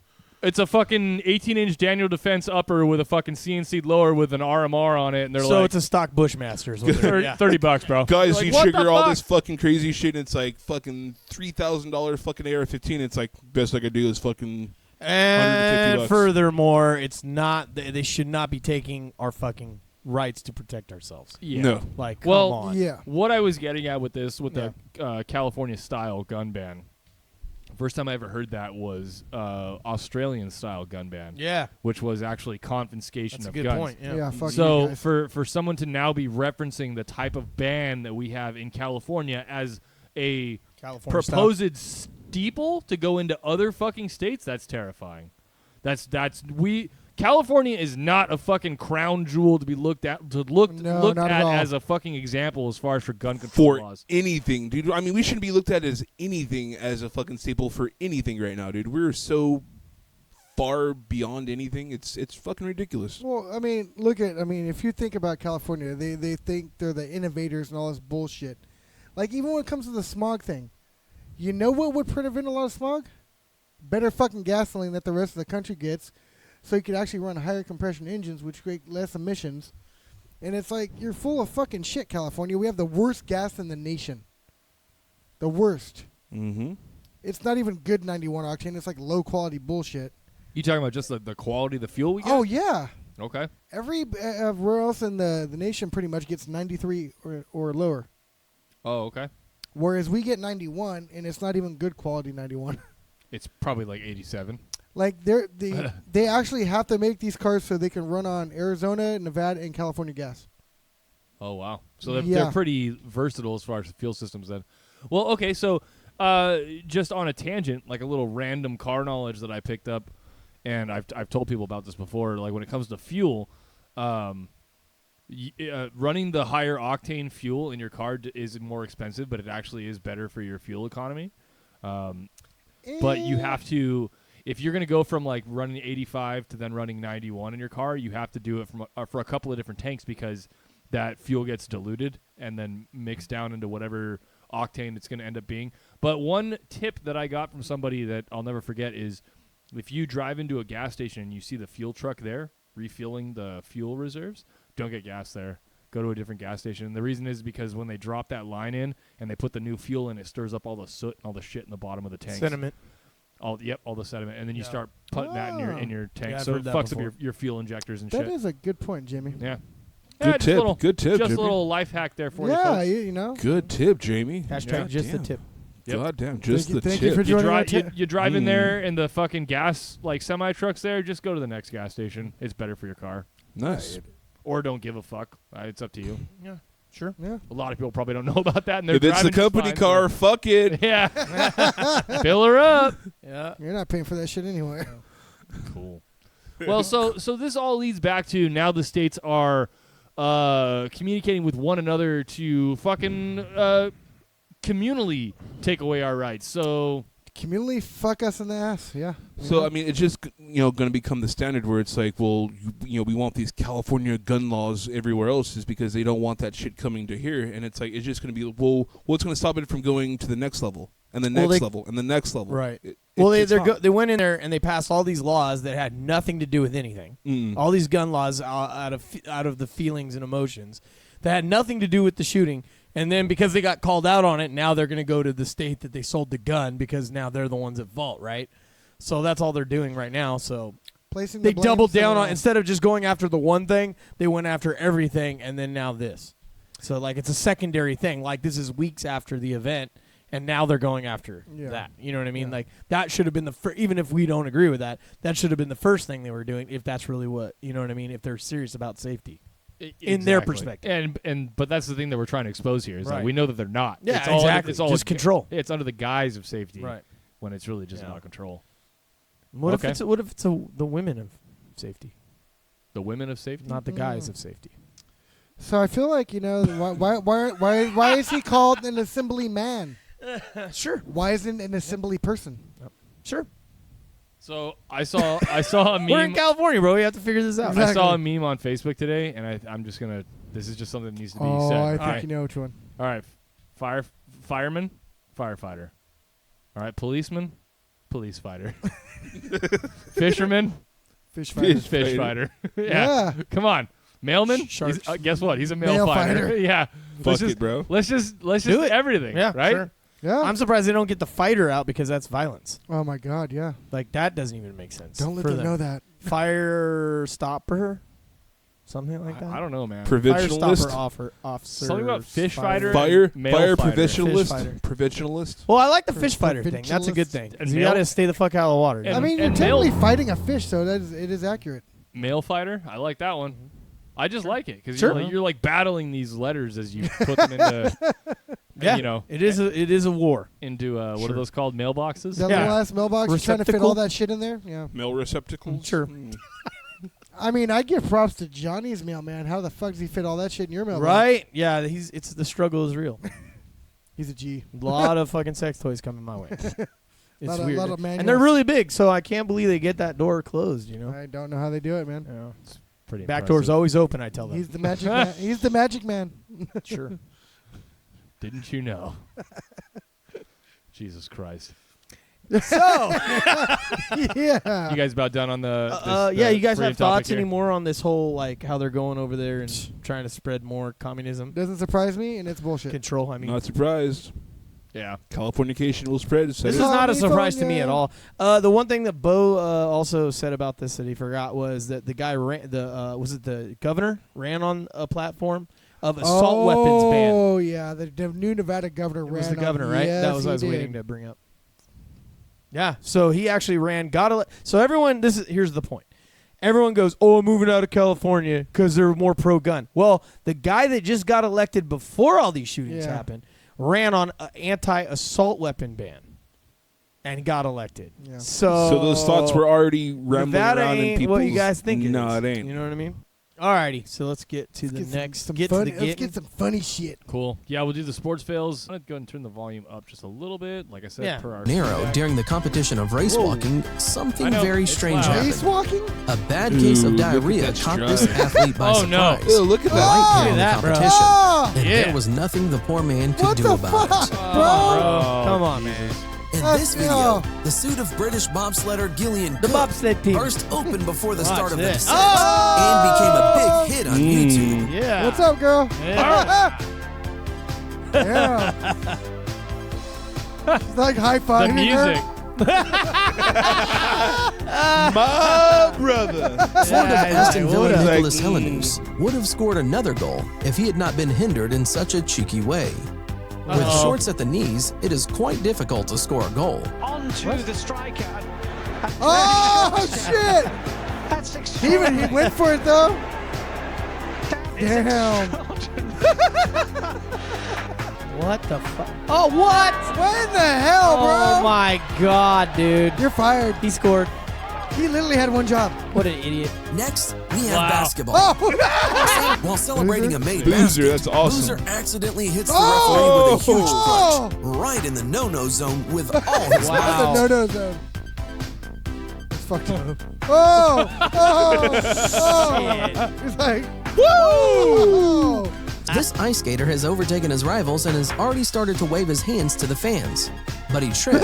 It's a fucking 18-inch Daniel Defense upper with a fucking CNC lower with an RMR on it, and they're So like, it's a stock Bushmaster. Is what they're- yeah. $30, bro. Guys, Like, you what the trigger all fuck? this fucking crazy shit, and it's like fucking $3,000 fucking AR-15. It's like best I could do is fucking. And $150. furthermore, it's not. They should not be taking our fucking rights to protect ourselves. Yeah. No. Like, come Well, on. Yeah. What I was getting at with this, with the California-style gun ban, first time I ever heard that was Australian-style gun ban, Yeah. which was actually confiscation That's a of good guns. point. Yeah. Yeah. Fuck you So guys. for someone to now be referencing the type of ban that we have in California as a California style. proposed steeple to go into other fucking states, that's terrifying. California is not a fucking crown jewel to be looked at No, looked not at at all. as a fucking example as far as for gun control For laws. anything, dude. I mean, we shouldn't be looked at as anything as a fucking staple for anything right now, dude. We're so far beyond anything. It's fucking ridiculous. Well, I mean, if you think about California, they think they're the innovators and all this bullshit. Like, even when it comes to the smog thing, You know what would prevent a lot of smog? Better fucking gasoline that the rest of the country gets, so you could actually run higher compression engines, which create less emissions. And it's like, you're full of fucking shit, California. We have the worst gas in the nation. The worst. Mm-hmm. It's not even good 91 octane. It's like low quality bullshit. You talking about just the quality of the fuel we get? Oh, yeah. Okay. Everywhere else in the nation pretty much gets 93 or lower. Oh, okay. Whereas we get 91, and it's not even good quality 91. It's probably like 87. Like they actually have to make these cars so they can run on Arizona, Nevada, and California gas. Oh, wow. So they're pretty versatile as far as fuel systems then. Well, okay, so just on a tangent, like a little random car knowledge that I picked up, and I've told people about this before, like when it comes to fuel, running the higher octane fuel in your car is more expensive, but it actually is better for your fuel economy. But you have to, if you're going to go from like running 85 to then running 91 in your car, you have to do it for a couple of different tanks because that fuel gets diluted and then mixed down into whatever octane it's going to end up being. But one tip that I got from somebody that I'll never forget is if you drive into a gas station and you see the fuel truck there refueling the fuel reserves, don't get gas there. Go to a different gas station. And the reason is because when they drop that line in and they put the new fuel in, it stirs up all the soot and all the shit in the bottom of the tank. Sediment. All the sediment, and then you start putting that in your tank, Yeah, I've so it heard that fucks before. up your fuel injectors and That shit. is a good point, Jimmy. Yeah. Good tip. Good tip, Just Jimmy. a little life hack there for you Yeah, folks. you know. Good tip, Jamie. Hashtag just the Damn. tip. Yep. God damn, just the Thank you tip. for You joining drive, my you drive in there and the fucking gas like semi trucks there. Just go to the next gas station. It's better for your car, Nice. or don't give a fuck. It's up to you. Yeah, sure. Yeah. A lot of people probably don't know about that, and they're If it's the driving just company fine, car, so- fuck it. Yeah, fill her up. Yeah. You're not paying for that shit anyway. Cool. Well, so this all leads back to now the states are communicating with one another to fucking communally take away our rights. So Communally fuck us in the ass. Yeah. So I mean, it's just going to become the standard where it's like, well, we want these California gun laws everywhere else, is because they don't want that shit coming to here, and it's like it's just going to be, well, what's going to stop it from going to the next level and the next level and the next level? Right. Well, they went in there and they passed all these laws that had nothing to do with anything. All these gun laws out of the feelings and emotions that had nothing to do with the shooting. And then because they got called out on it, now they're going to go to the state that they sold the gun because now they're the ones at fault, right? So that's all they're doing right now. So Placing they the blame doubled down somewhere on, else. instead of just going after the one thing, they went after everything, and then now this. So like it's a secondary thing. Like this is weeks after the event, and now they're going after that. You know what I mean? Yeah. Like that should have been even if we don't agree with that, that should have been the first thing they were doing. If that's really what, you know what I mean? If they're serious about safety. In their perspective. But that's the thing that we're trying to expose here is that we know that they're not. Yeah, it's all, exactly. It's all just control. It's under the guise of safety, Right? When it's really just about control. What if it's the women of safety, the women of safety, not the guys of safety? So I feel like why is he called an assembly man? Sure. Why isn't an assembly person? Sure. So I saw a meme. We're in California, bro. We have to figure this out. I saw a meme on Facebook today, and I'm just gonna. This is just something that needs to be said. I think you know which one. All right, fireman, firefighter. All right, policeman, police fighter. Fisherman, Fish fighter. fish fighter. Yeah. Come on, mailman. Sharks. Guess what? He's a male Male fighter. fighter. Yeah. Fuck it, bro. Let's just Do it. everything. Yeah, Right. sure. Yeah. I'm surprised they don't get the fighter out because that's violence. Oh my God. Yeah. Like that doesn't even make sense. Don't let for them know that. Fire stopper, something like that. I don't know, man. Fire Provisionalist. stopper officer. Something about fish fighter. Fire Male fighter. provisionalist. Fish fighter. Provisionalist. Well, I like the fish fighter thing. That's a good thing. And You male- got to stay the fuck out of the water. And- I mean, you're and technically male- fighting a fish, so it is accurate. Male fighter. I like that one. I just like it because Sure. you're like battling these letters as you put them into. Yeah, You know, it is a war. into what are Sure. those called? Mailboxes. That Yeah. little ass mailbox, you're trying to fit Receptacle? all that shit in there. Yeah. Mail receptacles. Sure. I mean, I give props to Johnny's mailman. How the fuck does he fit all that shit in your mailbox? Right? Yeah, it's the struggle is real. He's a G. A lot of fucking sex toys coming my way. It's Lot of- weird. lot of And they're manuals. really big, so I can't believe they get that door closed, you know? I don't know how they do it, man. Yeah. Pretty Back impressive. door's always open, I tell them. He's the magic man. He's the magic man. Sure. Didn't you know? Jesus Christ. So, Yeah. You guys about done on the yeah, you guys freedom have thoughts topic here? anymore on this whole like how they're going over there and trying to spread more communism Doesn't surprise me, and it's bullshit. control? I mean, Not surprised. Yeah. Californication will spread. this is not a surprise to me at all. The one thing that Bo also said about this that he forgot was that the guy ran was it the governor ran on a platform of assault weapons ban. Oh yeah, the new Nevada governor It ran. was the governor, right? Yes, That was what I was he waiting did. to bring up. Yeah, so he actually ran. So everyone, here's the point. Everyone goes, "Oh, I'm moving out of California because they're more pro-gun." Well, the guy that just got elected before all these shootings happened ran on an anti-assault weapon ban and got elected. Yeah. So those thoughts were already rambling Nevada around in ain't people's. what you guys think it No, is. it ain't. You know what I mean? Alrighty, so let's get to the next. Let's to the get getting. some funny shit. Cool. Yeah, we'll do the sports fails. I'm going to go ahead and turn the volume up just a little bit. Like I said, Yeah. per our Nero, feedback. during the competition of race walking, something I know, very it's strange loud. happened. Race walking? A bad case Ooh, of look at diarrhea that caught stride. this athlete by Oh, no. surprise. Ew, look at that. Right during Look at that, the bro. competition. Oh, And Yeah. there was nothing the poor man could what do the about fuck, it. bro? Oh, Come on, man. In That's- this video, the suit of British bobsledder Gillian The Cook bobsled team. burst open before the Watch start of the this. set and became a big hit on YouTube. Yeah. What's up, girl? Yeah. Yeah. It's like high The five. music. My brother. Ford of Aston Villa would've. Nicholas Helenus would have scored another goal if he had not been hindered in such a cheeky way. With Uh-oh. shorts at the knees, it is quite difficult to score a goal. On to the striker. Oh shit! That's He went for it though. Damn. What the fuck? Oh, what? What in the hell, bro? Oh my god, dude. You're fired. He scored. He literally had one job. What an idiot. Next, we have Wow. basketball. Oh! While celebrating a made Boozer, basket, that's awesome. Boozer accidentally hits the Oh! referee with a huge Oh! punch right in the no-no zone with all his Wow. might. The no-no zone. It's fucked up. Oh! Oh! Shit. Oh! He's like, woo! This ice skater has overtaken his rivals and has already started to wave his hands to the fans. But he tripped,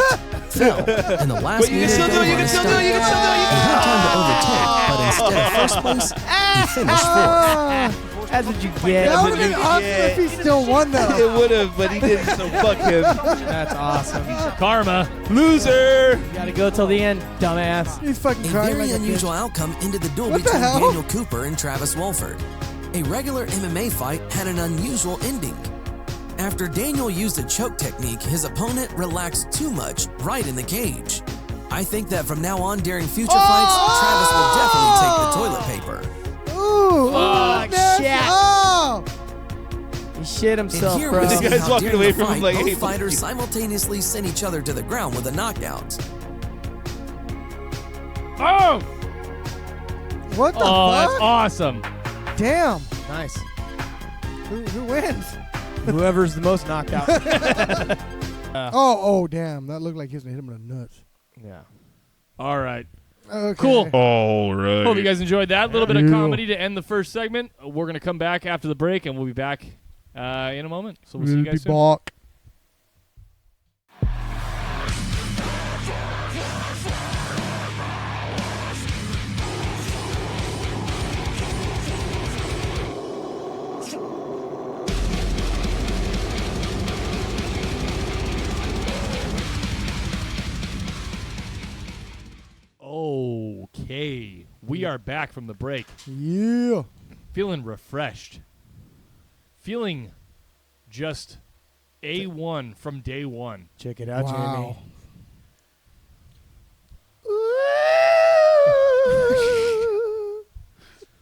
fell, and the last But you can meter still do it, you on can his still do it, stunt. you can still do it, you He had time to overtake, but instead of first place, he finished fourth. Ah, That's what you get. that would have been awesome if he still won though. It would have, but he didn't, so fuck him. That's awesome. Karma. Loser. You gotta go till the end, dumbass. He's fucking A crying very like a unusual bitch. outcome ended the duel What the between hell? Daniel Cooper and Travis Walford. A regular MMA fight had an unusual ending. After Daniel used a choke technique, his opponent relaxed too much right in the cage. I think that from now on during future fights, Travis will definitely take the toilet paper. Ooh! Fuck, nasty. shit. Oh! He shit And himself, here bro. we The see guy's how walking during away the from him fight, like, both "Hey, fuck fighters you." simultaneously sent each other to the ground with a knockout. Oh! What the Oh, that's fuck? awesome. Damn! Nice. Who wins? Whoever's the most knocked out. Oh, damn! That looked like he was gonna hit him in the nuts. Yeah. All right. Okay. Cool. All right. Hope you guys enjoyed that. little bit of Yeah. comedy to end the first segment. We're going to come back after the break, and we'll be back in a moment. So we'll see you guys soon. Balk. Okay. We are back from the break. Yeah. Feeling refreshed. Feeling just A1 from day one. Check it out, Wow.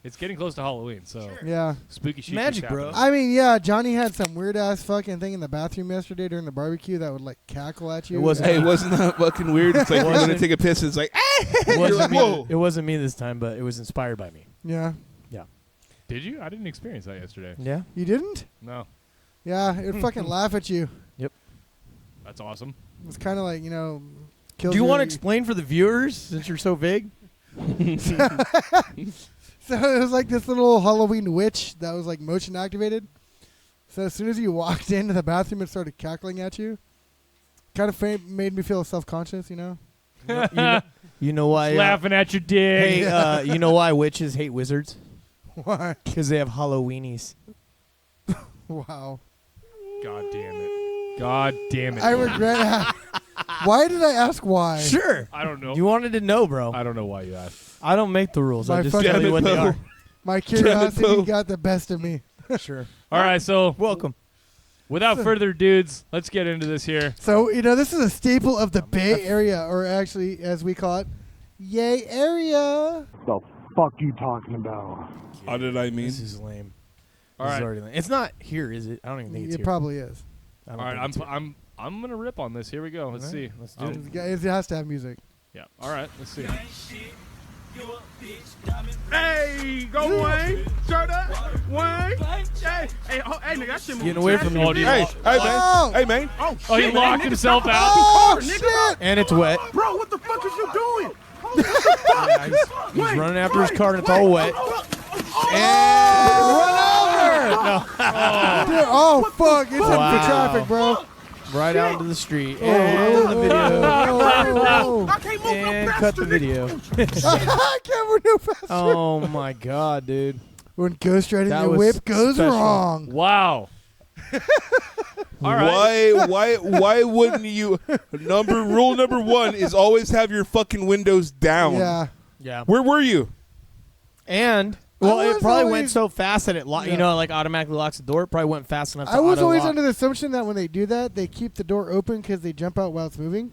It's getting close to Halloween, so Yeah. spooky shit. Magic, keeps bro. happening. I mean, yeah, Johnny had some weird ass fucking thing in the bathroom yesterday during the barbecue that would like cackle at you. It wasn't- Hey, wasn't that fucking weird? It's like we're Wasn't- gonna take a piss. It's like, It You're wasn't, like, me, whoa. it wasn't me this time, but it was inspired by me. Yeah. Did you? I didn't experience that yesterday. Yeah. You didn't? No. Yeah, it would fucking laugh at you. That's awesome. It's kind of like, Do kills you want to your- explain for the viewers since you're so big? So it was like this little Halloween witch that was like motion activated. So as soon as you walked into the bathroom, it started cackling at you. kind of made me feel self-conscious, you know? You know why? Laughing at your dick. Hey, you know why witches hate wizards? Why? Because they have Halloweenies. Wow. God damn it. God damn it. I regret Why did I ask why? Sure. I don't know. You wanted to know, bro. I don't know why you asked. I don't make the rules. My I just fucking- tell you what they Damn it, are. My curiosity Bo. got the best of me. Sure. All right, so Welcome. without further dudes, let's get into this here. So, this is a staple of the Bay Area, or actually, as we call it, Yay Area. The fuck you talking about? How did I mean? This is lame. All This is right. already lame. It's not here, is it? I don't even think it's It here. probably is. I All don't right, think it's here. I'm gonna rip on this. Here we go. Let's All see. right, let's do it. It has to have music. Yeah. All right. Let's see. Hey, go Wayne. Shirt up. Wayne. Hey, nigga, that shit Getting away from Oh, me. dude. Hey, Oh! man. Hey, man. Oh, Oh, he shit, locked nigga, himself stop out. Oh, nigga. shit! And it's wet. Bro, what the fuck is you doing? Yeah, he's running after his car and it's all wet. And run over! No. Dude, oh, fuck. It's up Wow. for traffic, bro. Right out into the street. And the video. I can't move And no cut the faster, video. I can't move no faster. Oh, my God, dude. When Ghost Riding That the was whip goes special. wrong. Wow. All right. Why wouldn't you? Rule number 1 is always have your fucking windows down. Yeah. Yeah. Where were you? And, well, I it was probably went always- so fast that it, Yeah. like automatically locks the door. It probably went fast enough to I was always auto-lock. under the assumption that when they do that, they keep the door open because they jump out while it's moving.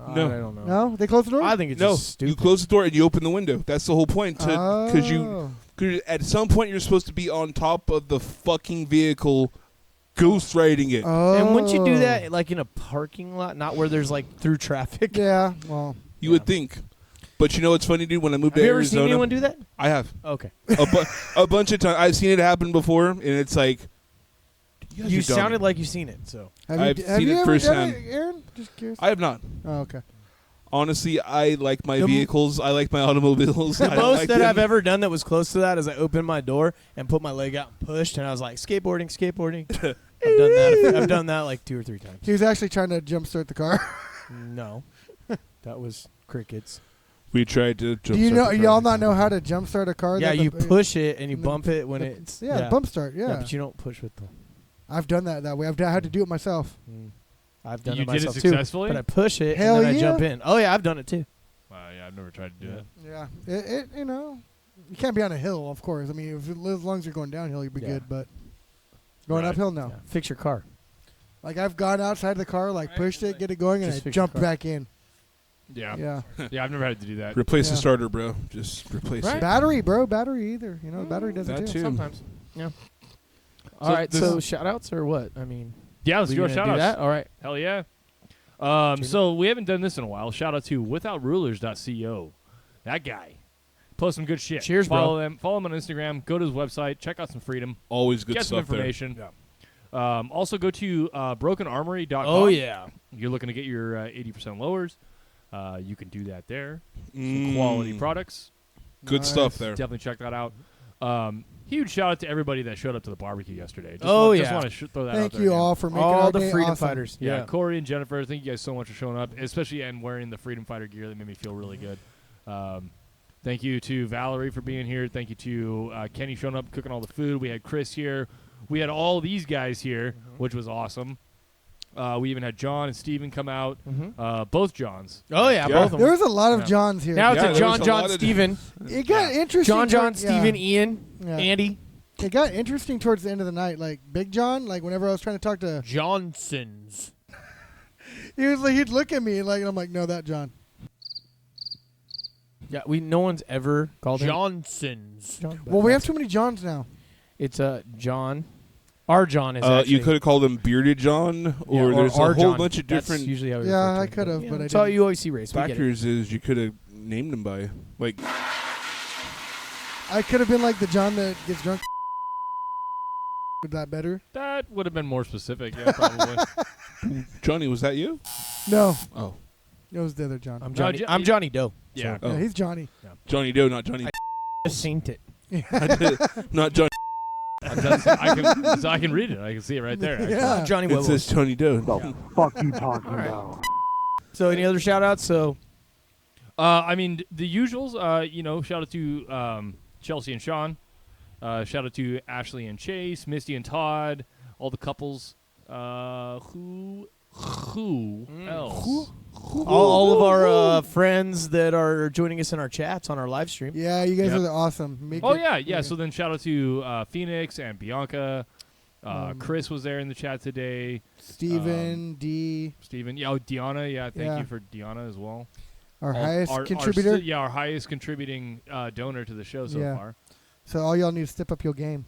No. I don't know. No? They close the door? I think it's No, just stupid. you close the door and you open the window. That's the whole point. Because Oh. at some point you're supposed to be on top of the fucking vehicle, ghost riding it. Oh. And wouldn't you do that like in a parking lot, not where there's like through traffic? Yeah, well. You would think. But you know what's funny, dude? When I moved Have to you ever seen Arizona, anyone do that? I have Okay. a bunch of times. I've seen it happen before, and it's like guys You are dumb. sounded like you've seen it, so. I've have seen you it ever firsthand. done it, Aaron? Just curious. I have not. Oh, okay. Honestly, I like my The m- vehicles. I like my automobiles. The I most like that them. I've ever done that was close to that is I opened my door and put my leg out and pushed, and I was like, skateboarding. I've done that like 2 or 3 times. He was actually trying to jumpstart the car. No. That was crickets. We tried to jump Do you start know? the car. Y'all not know how to jumpstart a car? Yeah, that you the- push it and you the- bump it when it's... Yeah, bump start. Yeah. but you don't push with the... I've done that way. I had to do it myself. I've done You it did it myself successfully? too. But I push it Hell and then yeah. I jump in. Oh, yeah, I've done it too. Yeah, I've never tried to do that. Yeah. You can't be on a hill, of course. I mean, as long as you're going downhill, you'll be Yeah. good. But going Right. uphill, no. Yeah. Fix your car. Like I've gone outside the car, like pushed it, get it going, and Just I fix your jumped car. back in. Yeah. Yeah. Yeah, I've never had to do that. Replace the Yeah. starter, bro. Just replace Right. it. Battery, bro. Battery either. Battery does it That too. too. Sometimes. Yeah. All So right, this- so shout-outs or what? I mean... Yeah, let's we go gonna shout do outs. that? All right. Hell yeah. So we haven't done this in a while. Shout out to withoutrulers.co. That guy. Post some good shit. Cheers, bro. Follow him on Instagram. Go to his website. Check out some freedom. Always good Get some stuff there. information. Also go to brokenarmory.com. Oh, yeah. You're looking to get your 80% lowers. You can do that there. Some quality products. Good stuff there. Definitely check that out. Huge shout out to everybody that showed up to the barbecue yesterday. Just Oh, Just yeah. want to throw that out Thank there you again. all for making All our the day freedom awesome. fighters. Yeah, Corey and Jennifer, thank you guys so much for showing up, especially and wearing the Freedom Fighter gear. That made me feel really good. Thank you to Valerie for being here. Thank you to Kenny showing up, cooking all the food. We had Chris here. We had all these guys here, which was awesome. We even had John and Steven come out. Both Johns. Oh, yeah, Yeah. both of them. There was a lot of Yeah. Johns here. Now it's Yeah, a there was John, a John, lot of- Steven. It got interesting. John, toward- Steven, yeah. Ian, Yeah. Andy. It got interesting towards the end of the night. Like Big John, like whenever I was trying to talk to, Johnsons. he was like, he'd look at me like, and I'm like, no, that John. Yeah, no one's ever called him Johnsons. John, but Well, we have that's- too many Johns now. It's John. Our John is You actually. could have called him Bearded John, Yeah, or there's a our whole John. bunch of That's different usually how we Yeah, refer to I him, could have, but I that's all didn't. you always see race. We get it. factors. Is you could have named him by like I could have been like the John that gets drunk. Would that better? That would have been more specific, yeah, probably. Johnny. Was that you? No, Oh, it was the other John. I'm No, Johnny. I'm Johnny Doe. Yeah. Oh. Yeah, he's Johnny. Johnny Doe, not Johnny. Just seen it. not Johnny. I can read it. I can see it right there. Actually. Yeah. Johnny It Webber. says Tony Doe. The fuck you talking about? So any other shout outs? So I mean, the usuals, shout out to Chelsea and Sean. Shout out to Ashley and Chase, Misty and Todd, all the couples. Who else? all of our friends that are joining us in our chats on our live stream. Yeah, you guys Yep. are awesome. Yeah. So then shout out to Phoenix and Bianca. Chris was there in the chat today. Steven, D. Steven. Yeah, Deanna. Yeah, thank Yeah. you for Deanna as well. Our highest contributor. Our highest contributing donor to the show so Yeah. far. So all y'all need to step up your game.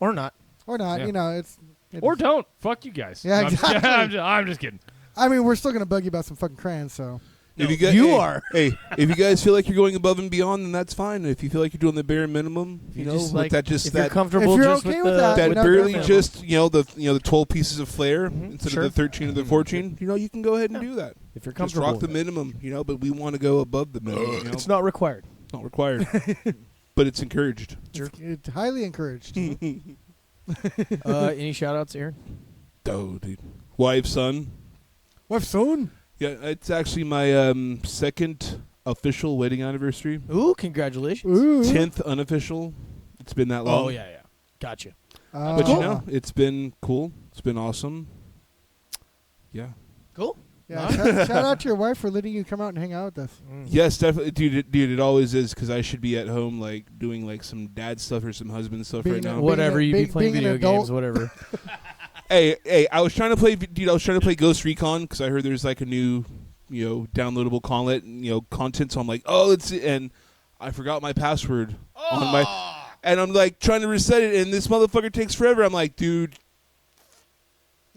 Or not. Or not, Yeah. it's... Or don't. Fuck you guys. Yeah, No, exactly. I'm just kidding. I mean, we're still going to bug you about some fucking crayons, so... If you guys, you are. Hey, if you guys feel like you're going above and beyond, then that's fine. If you feel like you're doing the bare minimum, You know, just with like, that just if you're that comfortable If you're just okay with with the, that, that with no, the barely minimum. just the 12 pieces of flair instead sure. of the 13 or the 14, you can go ahead and do that. If you're Just comfortable rock the with it. minimum, but we want to go above the minimum. It's not required. not required, but it's encouraged. It's highly encouraged. Any shout outs, Aaron? Oh, dude, wife, son. What soon? Yeah, it's actually my second official wedding anniversary. Ooh, congratulations. Ooh. 10th unofficial. It's been that long. Oh, yeah. Gotcha. But it's been cool. It's been awesome. Yeah. Cool. Yeah, shout out to your wife for letting you come out and hang out with us. Yes, definitely, dude. It always is because I should be at home, like doing like some dad stuff or some husband stuff Being right a- now. Whatever, you be being playing an video adult. games, whatever. Hey, I was trying to play, Ghost Recon because I heard there's like a new, downloadable content. So I'm like, oh, let's see, and I forgot my password on my, and I'm like trying to reset it, and this motherfucker takes forever. I'm like, dude.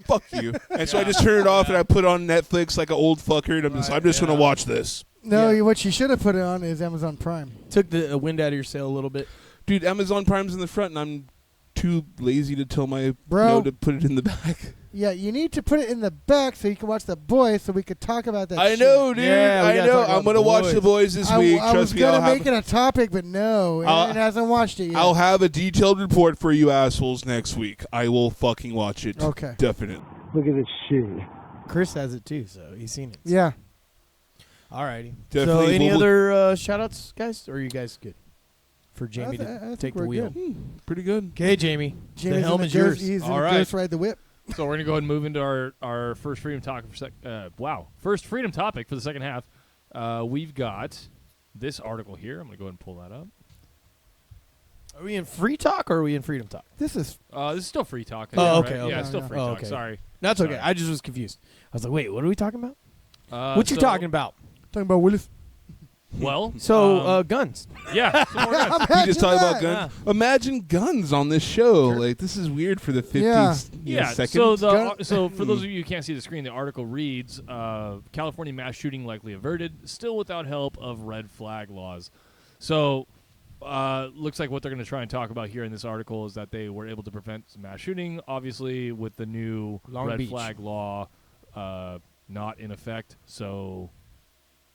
Fuck you. And so I just turned it off and I put on Netflix like an old fucker and I'm just gonna watch this. No, Yeah. what you should have put it on is Amazon Prime. Took the wind out of your sail a little bit. Dude, Amazon Prime's in the front and I'm too lazy to tell my Bro. to put it in the back. Yeah, you need to put it in the back so you can watch The Boys so we could talk about that I shit. know, dude. Yeah, we I gotta know. talk about I'm gonna The watch Boys. The Boys this week. I was Trust me, going I'll to make have, it a topic, but no. I'll- Aaron hasn't watched it yet. I'll have a detailed report for you assholes next week. I will fucking watch it. Okay. Definitely. Look at this shit. Chris has it too, so he's seen it. Yeah. Alrighty. Definitely. So any We'll- other shout outs, guys? Or are you guys good? For Jamie I to think take the we're wheel. good. Pretty good. Okay, Jamie. James the helm is yours. He's All going right. to ghost ride the whip. So we're going to go ahead and move into our first freedom topic first freedom topic for the second half. We've got this article here. I'm going to go ahead and pull that up. Are we in free talk or are we in freedom talk? This is This is still free talk. I Oh, think, okay, right? okay. Yeah, it's still Oh, free yeah. talk. Okay. Sorry. That's okay. Sorry. I just was confused. I was like, wait, what are we talking about? What What you talking about? talking about Willis. Well, So, guns. yeah. some more guns. We just talked about that. guns. Imagine guns on this show. Like this is weird for the 50s. Yeah. Seconds. So for those of you who can't see the screen, the article reads: California mass shooting likely averted, still without help of red flag laws. So, looks like what they're going to try and talk about here in this article is that they were able to prevent some mass shooting, obviously with the new Long red Beach. flag law not in effect. So,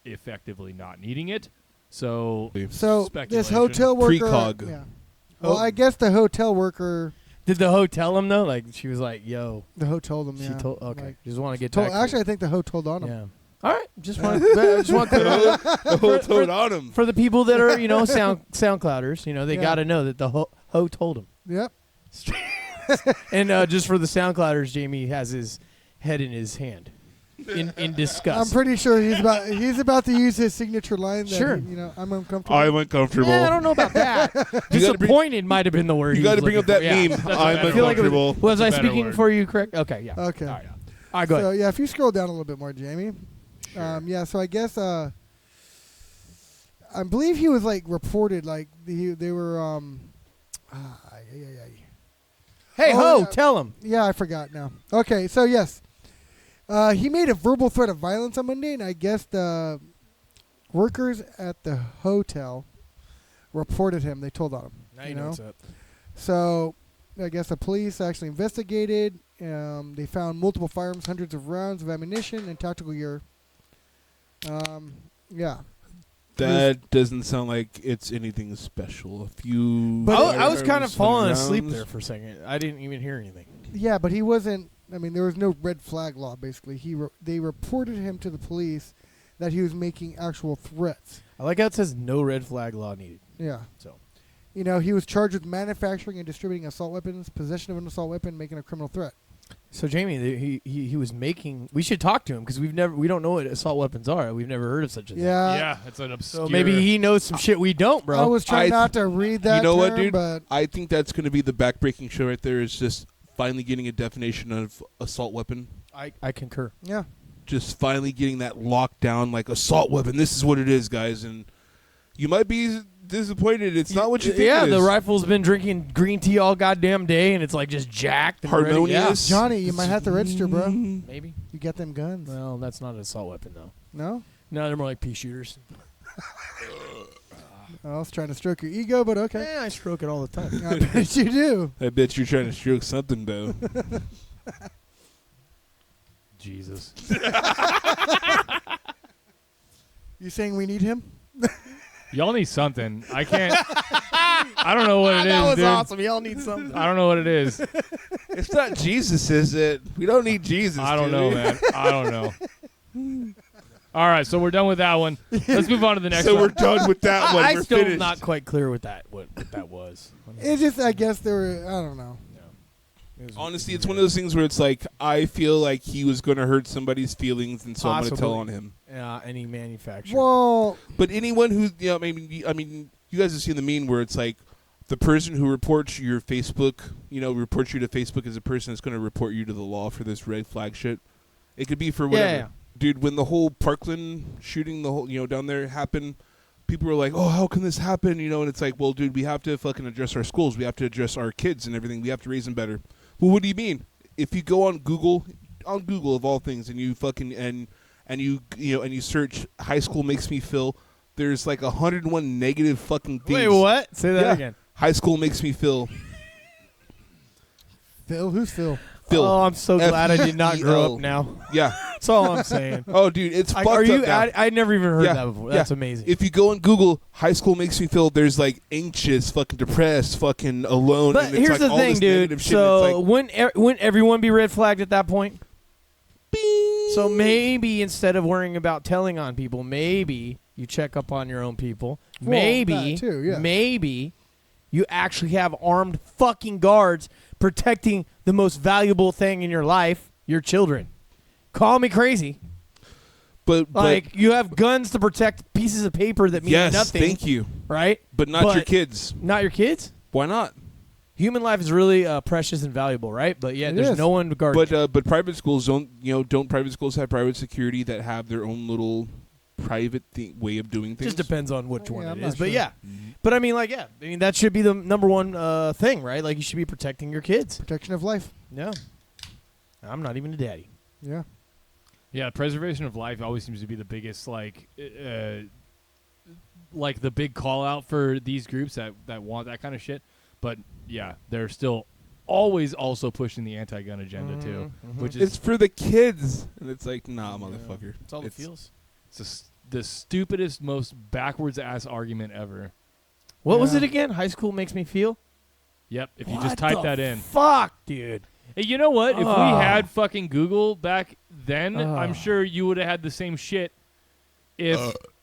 effectively not needing it. So, So this speculation. hotel worker. Precog. Yeah. Well, Oh. I guess the hotel worker. Did the hoe tell him though? Like she was like, "Yo." The hoe told him. She Yeah. told. Okay. Like, Just want to get told, back. actually, I think the hoe told on him. yeah. All right. Just want. Just want The whole toad on him. for the people that are SoundClouders. They Yeah. got to know that the hoe told him. Yep. And just for the SoundClouders, Jamie has his head in his hand, in disgust. I'm pretty sure he's about to use his signature line. That Sure. I'm uncomfortable. I'm uncomfortable. Yeah, I don't know about that. Disappointed might have been the word. You got got to bring up that meme. That's a I'm better I feel like it uncomfortable. was I That's a better speaking word. for you? Correct. Okay. Yeah. Okay. All right. All right. Go So ahead. yeah, if you scroll down a little bit more, Jamie. Yeah. So I guess I believe he was like reported like they were Hey, Oh, ho! yeah. Tell him. Yeah, I forgot now. Okay, so yes. He made a verbal threat of violence on Monday, and I guess the workers at the hotel reported him. They told on him. Now you know what's up. So I guess the police actually investigated. They found multiple firearms, hundreds of rounds of ammunition, and tactical gear. Yeah. That doesn't sound like it's anything special. A few. But I was kind of falling rounds. asleep there for a second. I didn't even hear anything. Yeah, but he wasn't. I mean, there was no red flag law. Basically, they reported him to the police that he was making actual threats. I like how it says no red flag law needed. Yeah. So, He was charged with manufacturing and distributing assault weapons, possession of an assault weapon, making a criminal threat. so Jamie, he was making. We should talk to him because we don't know what assault weapons are. We've never heard of such a thing. Yeah, it's an obscure. So maybe he knows some shit we don't, bro. I was trying not to read that. You know what, term, dude? But I think that's going to be the backbreaking show right there. Is just finally getting a definition of assault weapon. I concur. yeah. Just finally getting that locked down, like assault weapon. This is what it is, guys. And you might be disappointed. It's not what you think. Yeah, it the is. rifle's been drinking green tea all goddamn day, and it's like just jacked. And ready. Harmonious. Johnny, you might have to register, bro. Yeah, maybe. You got them guns. Well, that's not an assault weapon though. No? No, they're more like pea shooters. I was trying to stroke your ego, but okay. Yeah, I stroke it all the time. I bet you do. I bet you're trying to stroke something, though. Jesus. You saying we need him? Y'all need something. I can't. I don't know what it is, That was dude. awesome. Y'all need something. I don't know what it is. It's not Jesus, is it? We don't need Jesus. I don't do know, we? man. I don't know. All right, so we're done with that one. Let's move on to the next So one. we're done with that one. I We're still finished. not quite clear with that. What that was. It's just, I guess there were, I don't know. Honestly, it's one of those things where it's like I feel like he was going to hurt somebody's feelings, and so I'm going to tell on him. Any manufacturer. Well, But anyone who, I mean, you guys have seen the meme where it's like the person who reports your Facebook, reports you to Facebook is a person that's going to report you to the law for this red flag shit. It could be for whatever. Yeah. Dude, when the whole Parkland shooting, the whole, down there happened, people were like, oh, how can this happen? And it's like, well, dude, we have to fucking address our schools. We have to address our kids and everything. We have to raise them better. Well, what do you mean? If you go on Google of all things, and you fucking and you search "high school makes me feel," there's like 101 negative fucking things. Wait, what? Say that again. High school makes me feel. Phil, who's Phil? Phil. Oh, I'm so glad I did not grow F-E-E-L. up now. Yeah. That's all I'm saying. Oh, dude, it's Like, fucked are you? up now. I never even heard Yeah, that before. yeah. That's amazing. If you go on Google, high school makes me feel, there's like anxious, fucking depressed, fucking alone. But and it's here's like the all thing, this dude. negative shit, and it's So like, wouldn't everyone be red flagged at that point? bing. So maybe instead of worrying about telling on people, maybe you check up on your own people. Well, Maybe, that too, yeah. maybe you actually have armed fucking guards protecting the most valuable thing in your life, your children. Call me crazy. But Like, you have guns to protect pieces of paper that mean yes, nothing. thank you. Right? But not your kids. Not your kids? Why not? Human life is really precious and valuable, right? But yeah, It there's is. no one guarding. But private schools don't private schools have private security that have their own little private way of doing things? Just depends on which one I'm it not is. But sure. yeah. But I mean, like, yeah. I mean, that should be the number one thing, right? Like, you should be protecting your kids. Protection of life. Yeah. I'm not even a daddy. Yeah. Yeah, preservation of life always seems to be the biggest, like the big call out for these groups that want that kind of shit. But yeah, they're still always also pushing the anti-gun agenda too, which is It's for the kids, and it's like, nah, motherfucker. It's all the feels. it's the stupidest, most backwards ass argument ever. What was Yeah. it again? High school makes me feel? Yep, if you What just type the that in. Fuck, dude. Hey, you know what? If we Ah. had fucking Google back then, Ah. I'm sure you would have had the same shit if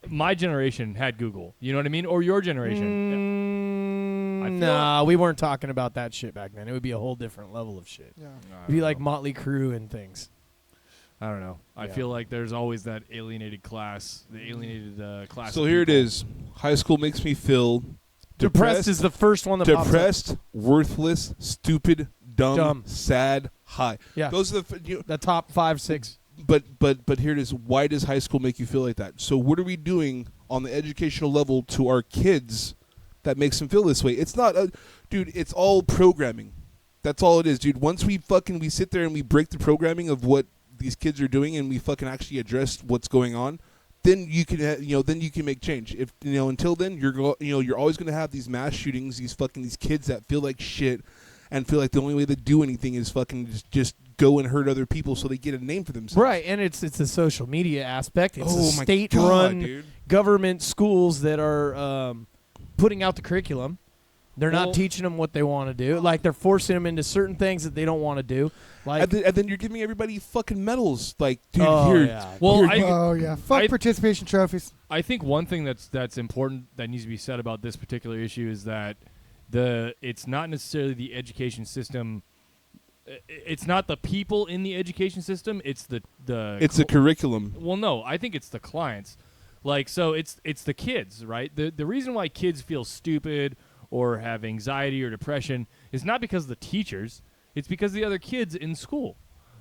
my generation had Google. You know what I mean? Or your generation. I feel Nah, we weren't talking about that shit back then. It would be a whole different level of shit. Yeah. It'd be like Motley Crue and things. I don't know. I Yeah. feel like there's always that alienated class, the alienated class. So of here it people. is. High school makes me feel Depressed is the first one that pops up. depressed, worthless, stupid, dumb, sad, high. Yeah. Those are The top 5, 6. But here it is. Why does high school make you feel like that? So what are we doing on the educational level to our kids that makes them feel this way? It's not, dude. It's all programming. That's all it is, dude. Once we sit there and we break the programming of what these kids are doing, and we fucking actually address what's going on, then you can then you can make change. If until then, you're always going to have these mass shootings, these kids that feel like shit and feel like the only way to do anything is fucking just go and hurt other people so they get a name for themselves. Right, and it's the social media aspect. It's Oh the my state-run God, dude. government schools that are putting out the curriculum. They're not teaching them what they want to do. Like, they're forcing them into certain things that they don't want to do. Like, And then you're giving everybody fucking medals. Like, dude, Oh, here. yeah. Well, Oh yeah, fuck participation trophies. I think one thing that's important that needs to be said about this particular issue is that it's not necessarily the education system. It's not the people in the education system. It's the It's a curriculum. Well, no, I think it's the clients. Like, so it's the kids, right? The reason why kids feel stupid or have anxiety or depression is not because of the teachers. It's because of the other kids in school,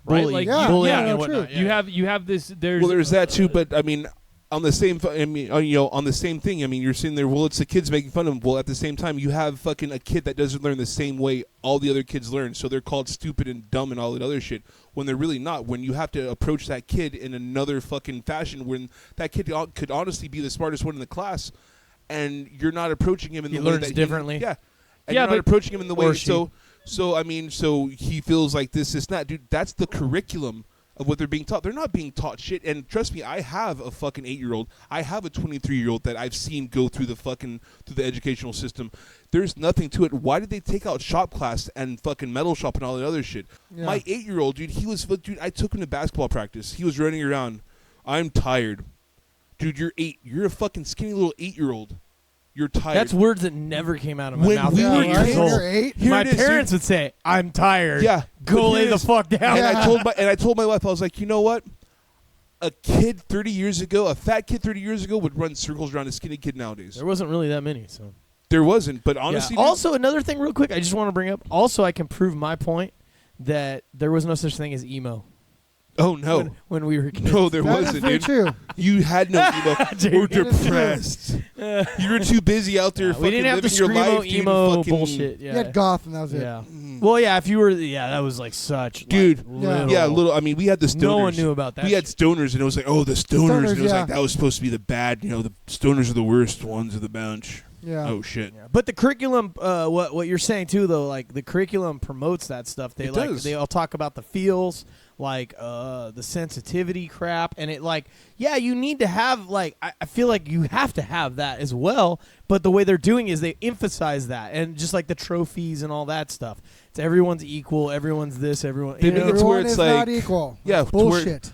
right? bullying, Like, bullying yeah, and true. whatnot. you have this. There's that too, but I mean, on the same, on the same thing. I mean, you're sitting there. Well, it's the kids making fun of them. Well, at the same time, you have fucking a kid that doesn't learn the same way all the other kids learn, so they're called stupid and dumb and all that other shit. When they're really not. When you have to approach that kid in another fucking fashion, when that kid could honestly be the smartest one in the class, and you're not approaching him in the way learns that differently. Yeah, and Yeah, you're not but- approaching him in the way. or she. So I mean, so he feels like this is not, dude. That's the curriculum of what they're being taught. They're not being taught shit. And trust me, I have a fucking 8-year-old. I have a 23-year-old that I've seen go through through the educational system. There's nothing to it. Why did they take out shop class and fucking metal shop and all that other shit? Yeah. My 8-year-old, dude, I took him to basketball practice. He was running around. I'm tired. Dude, you're 8. You're a fucking skinny little 8-year-old. You're tired. That's words that never came out of my When mouth. we at were 8 years kids- old. You're 8. Here My it is, parents dude. would say, "I'm tired." Yeah, Go but lay here the it is. fuck down. And I told my wife, I was like, you know what? A kid 30 years ago, a fat kid 30 years ago would run circles around a skinny kid nowadays. There wasn't really that many, so. There wasn't, but Yeah. honestly, Also, another thing, real quick, I just want to bring up. Also, I can prove my point that there was no such thing as emo. oh no, When we were kids. no, there That is wasn't, very dude. true. You had no emo. Dude, We're it is true. depressed. You were too busy out there Yeah, fucking we didn't have the living your screamo, life, dude. emo fucking, bullshit. Yeah. You had goth, and that was it. Yeah. Well, yeah, if you were, that was like such. Dude, like, Yeah, little. I mean, we had the stoners. No one knew about that. We had stoners, and it was like, oh, the stoners. And it was yeah. like that was supposed to be the bad. The stoners are the worst ones of the bunch. Yeah. Oh shit. Yeah. But the curriculum, what you're saying too, though, like the curriculum promotes that stuff. They It does. they all talk about the feels, like the sensitivity crap, and it you need to have I feel like you have to have that as well. But the way they're doing is they emphasize that, and just like the trophies and all that stuff. It's everyone's equal, everyone's this, everyone. They you make know? it to where Everyone it's is like- not equal. Yeah, That's to where- bullshit.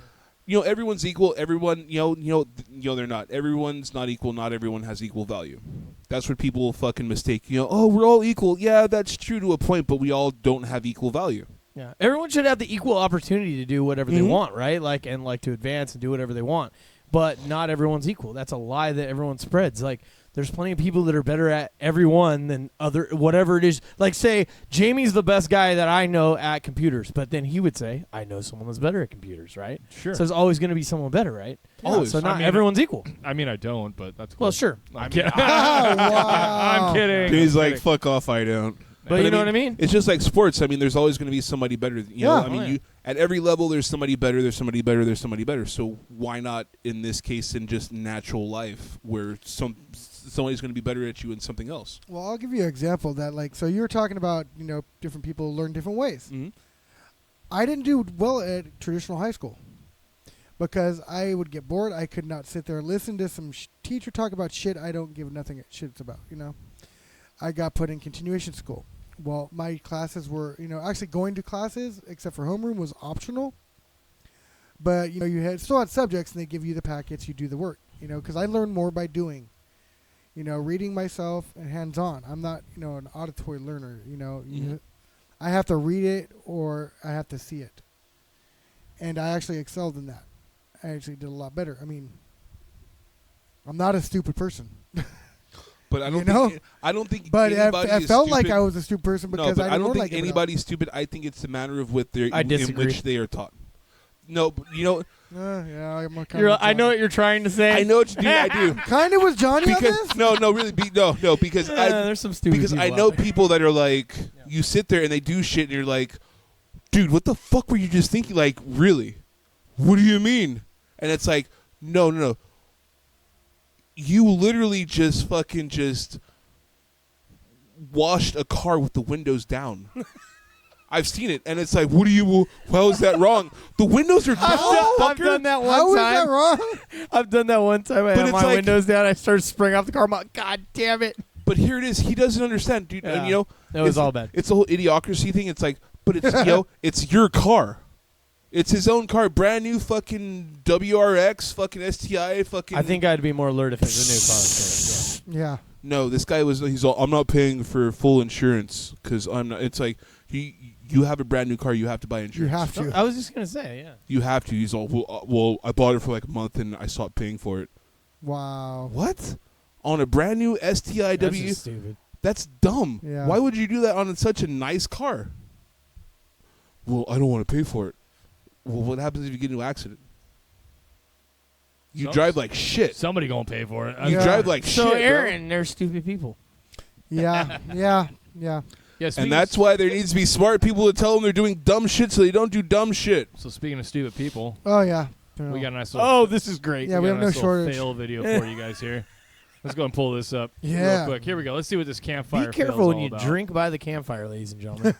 Everyone's equal. Everyone, they're not. Everyone's not equal. Not everyone has equal value. That's what people fucking mistake. Oh, we're all equal. Yeah, that's true to a point, but we all don't have equal value. Yeah, everyone should have the equal opportunity to do whatever they Mhm. want, right? And to advance and do whatever they want. But not everyone's equal. That's a lie that everyone spreads. Like, there's plenty of people that are better at every one than whatever it is. Like, say, Jamie's the best guy that I know at computers, but then he would say, I know someone that's better at computers, right? Sure. So there's always going to be someone better, right? Always. So not I mean, everyone's equal. I mean, I don't, but that's cool. Well, sure. I'm kidding. Oh, wow. I'm kidding. He's I'm like, kidding. fuck off, I don't. But you know what I mean? It's just like sports. I mean, there's always going to be somebody better. Yeah. I mean, at every level, there's somebody better. There's somebody better. There's somebody better. So why not in this case in just natural life, where somebody's going to be better at you in something else? Well, I'll give you an example that, so you were talking about, different people learn different ways. Mm-hmm. I didn't do well at traditional high school because I would get bored. I could not sit there and listen to some teacher talk about shit I don't give nothing a shit about, I got put in continuation school. Well, my classes were, actually going to classes, except for homeroom, was optional. But, you still had subjects, and they give you the packets, you do the work, because I learned more by doing. Reading myself and hands-on. I'm not, an auditory learner, I have to read it or I have to see it. And I actually excelled in that. I actually did a lot better. I mean, I'm not a stupid person. But I don't think I don't think But anybody I is felt stupid. like I was a stupid person because no, but I I didn't don't learn think like everyone anybody's stupid. I think it's a matter of what they're I in disagree. which they are taught. No, but else. Yeah, I'm kind of. I know what you're trying to say. I know what you do. I do. Kind of was Johnny on Because this. no, really, no, because there's some stupid because I people know out there. people that are like, you sit there and they do shit, and you're like, dude, what the fuck were you just thinking? Like, really? What do you mean? And it's like, no. You literally just fucking washed a car with the windows down. I've seen it, and it's like, how is that wrong? The windows are down, I've fucker. done that one How is time. that wrong? I've done that one time. I But had it's my like- windows down. I started springing off the car. I'm like, God damn it. But here it is. He doesn't understand, dude. Yeah. And, you know, It was it's- all bad. It's the whole idiocracy thing. It's like, but it's it's your car. It's his own car, brand new fucking WRX, fucking STI, fucking. I think I'd be more alert if it was a new car. Yeah. No, this guy he's all, I'm not paying for full insurance because I'm not. It's like you have a brand new car, you have to buy insurance. You have to. I was just gonna say, yeah. You have to. He's all well. I bought it for like a month and I stopped paying for it. Wow. What? On a brand new STI That's just stupid. That's dumb. Yeah. Why would you do that on such a nice car? Well, I don't want to pay for it. Well, what happens if you get into an accident? You drive like shit. Somebody gonna pay for it. You drive like shit. So bro. Aaron, they're stupid people. Yeah. Yeah. Yeah. Yeah, And that's why there needs to be smart people to tell them they're doing dumb shit so they don't do dumb shit. So speaking of stupid people, Oh yeah. we got a nice little Oh, this is great. Yeah, we got have a no nice little shortage. fail video for you guys here. Let's go and pull this up Yeah. real quick. Here we go. Let's see what this campfire. Be fail careful is when all you about. drink by the campfire, ladies and gentlemen.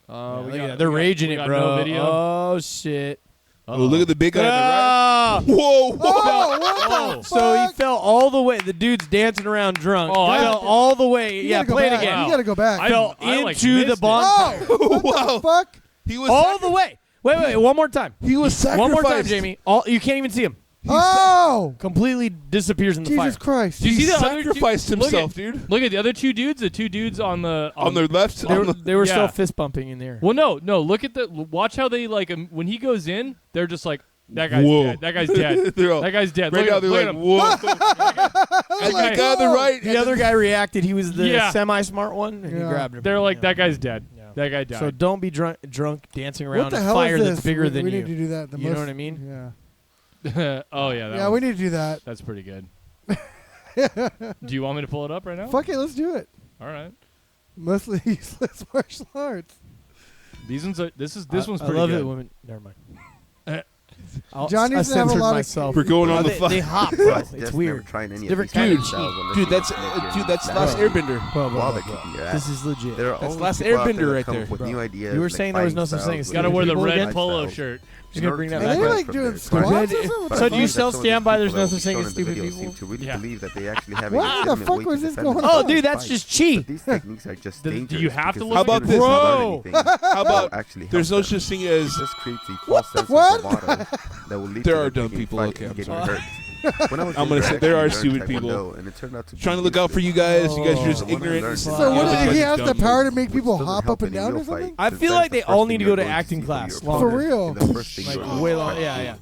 We Look at got- that. They're we got- raging we it, got bro. no video. Oh shit. Oh, look at the big guy on Ah! the right. Whoa, whoa. Oh, what the So he fuck? fell all the way. The dude's dancing around drunk. Oh, I- fell all the way. You Yeah, gotta go play it back. again. You gotta go back. I- Fell like, into missed the it. bonfire. Oh, what the fuck? He was All the way. Wait, one more time. He was sacrificed. One more time, Jamie. You can't even see him. Oh, Completely disappears in the Jesus fire. Christ! Do you He see the other two- sacrificed look himself, at- dude. Look at the other two dudes. The two dudes on the On their left. They were still Yeah. fist bumping in the air. Well, no. Look at the. Watch how they like when he goes in. They're just like that guy's Whoa. dead. That guy's dead. They're all- That guy's dead. Right Look now at him. they're Look like, at him. whoa. And the guy on the right. The other guy reacted. He was the Yeah. semi-smart one, and he Yeah. grabbed him. They're like Yeah. that guy's dead. Yeah. That guy died. So don't be drunk dancing around What the a hell fire is this? that's bigger we, than we you. need to do that. The You know most, what I mean? Yeah. oh yeah. That Yeah, we need to do that. That's pretty good. Do you want me to pull it up right now? Fuck it, let's do it. All right. Mostly useless martial arts. These ones are. This one's I pretty love good. it. Women. Never mind. John I used to have a censored lot of- myself. We're going on the they, fire. they hop, bro. Just It's never weird. tried any Different of kind these of styles on the Dude, street that's to make your that's life Last easier Airbender. Blah, blah, while blah, they're blah. kicking your ass. This is legit. There are That's always Last people out Airbender there that right come there. up with Bro. new ideas. You were like saying there was no fighting such thing as styles, Got to wear the People red again? polo lifestyles. shirt. Just gonna bring that Are back. they up. like doing Good. squats or something? But So I do you believe still that some of stand these by there's people no that such thing we as shown in the stupid video people? seem to really Yeah. believe that they actually have a What the legitimate fuck way was to this defend going on? themselves Oh, dude, in that's fight. just chi. But these techniques are just Do dangerous. you have to because look How if about you this? don't Bro. learn anything, How about actually there's no help them. such thing as It just creates a false sense What? of bravado that will lead There to are them dumb picking people, fight okay, and I'm getting sorry. hurt. When I was I'm gonna younger, say I there are actually stupid learned people. Taekwondo, and it turned out to be trying to look out for you guys. You guys are just Oh. ignorant. So and So you what? guys He are has the dumb. power to make people Which doesn't hop help up and any down real or something? fight, I since feel that's like the they first all thing need to you're go to going acting see class from your For opponent, real. and the first thing Like you're going to way try long. to Yeah, do yeah.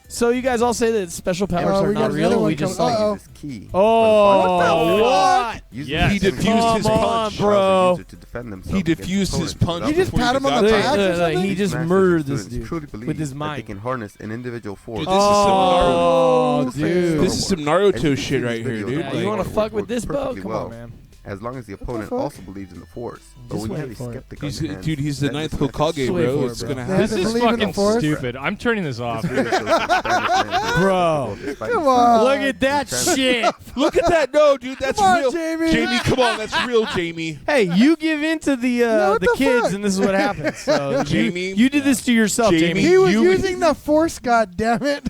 So you guys all say that special powers Oh, are we not got real. another We one just coming. like. Uh-oh. is key. Oh, what? Yes. He diffused Come his on, punch. bro. He diffused his punch. You just before pat him on got the there. back or Like, something? he just murdered this dude with his They mind. can harness an individual force. Dude, this is some Oh, Naruto. dude. This is some Naruto shit right here, dude. Yeah, Like, you want to fuck with works this, bro? perfectly Come well. on, man. As long as the opponent fuck? also believes in the force. But Just when you wait have a for it. skeptic he's, on your hands, dude, he's the that ninth disconnect Hokage, is Wait bro. for it, It's bro. gonna Yeah, happen. This they is believe in the fucking force? stupid. I'm turning this off. Bro. Come on. Look at that shit. Look at that. No, dude, that's Come on, real. Jamie. Jamie, come on, that's real, Jamie. Hey, you give in to Yeah, the what the kids, fuck? and this is what happens. So Jamie. you did this to yourself, Jamie. Jamie. He was You- using the force, god damn it.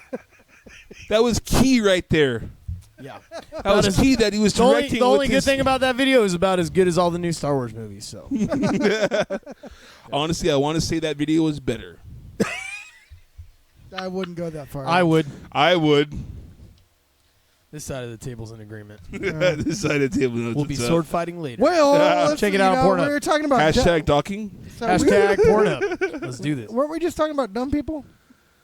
That was key right there. Yeah. That was key that he was The only, directing. the only with good his- thing about that video is about as good as all the new Star Wars movies. So Honestly, I want to say that video was better. I wouldn't go that far. I would. I would. This side of the table's in agreement. This side of the table knows We'll be what's up. sword fighting later. Well, let's Check it you out on know, Pornhub. We were talking about Hashtag docking. Hashtag Pornhub. Let's do this. Weren't we just talking about dumb people?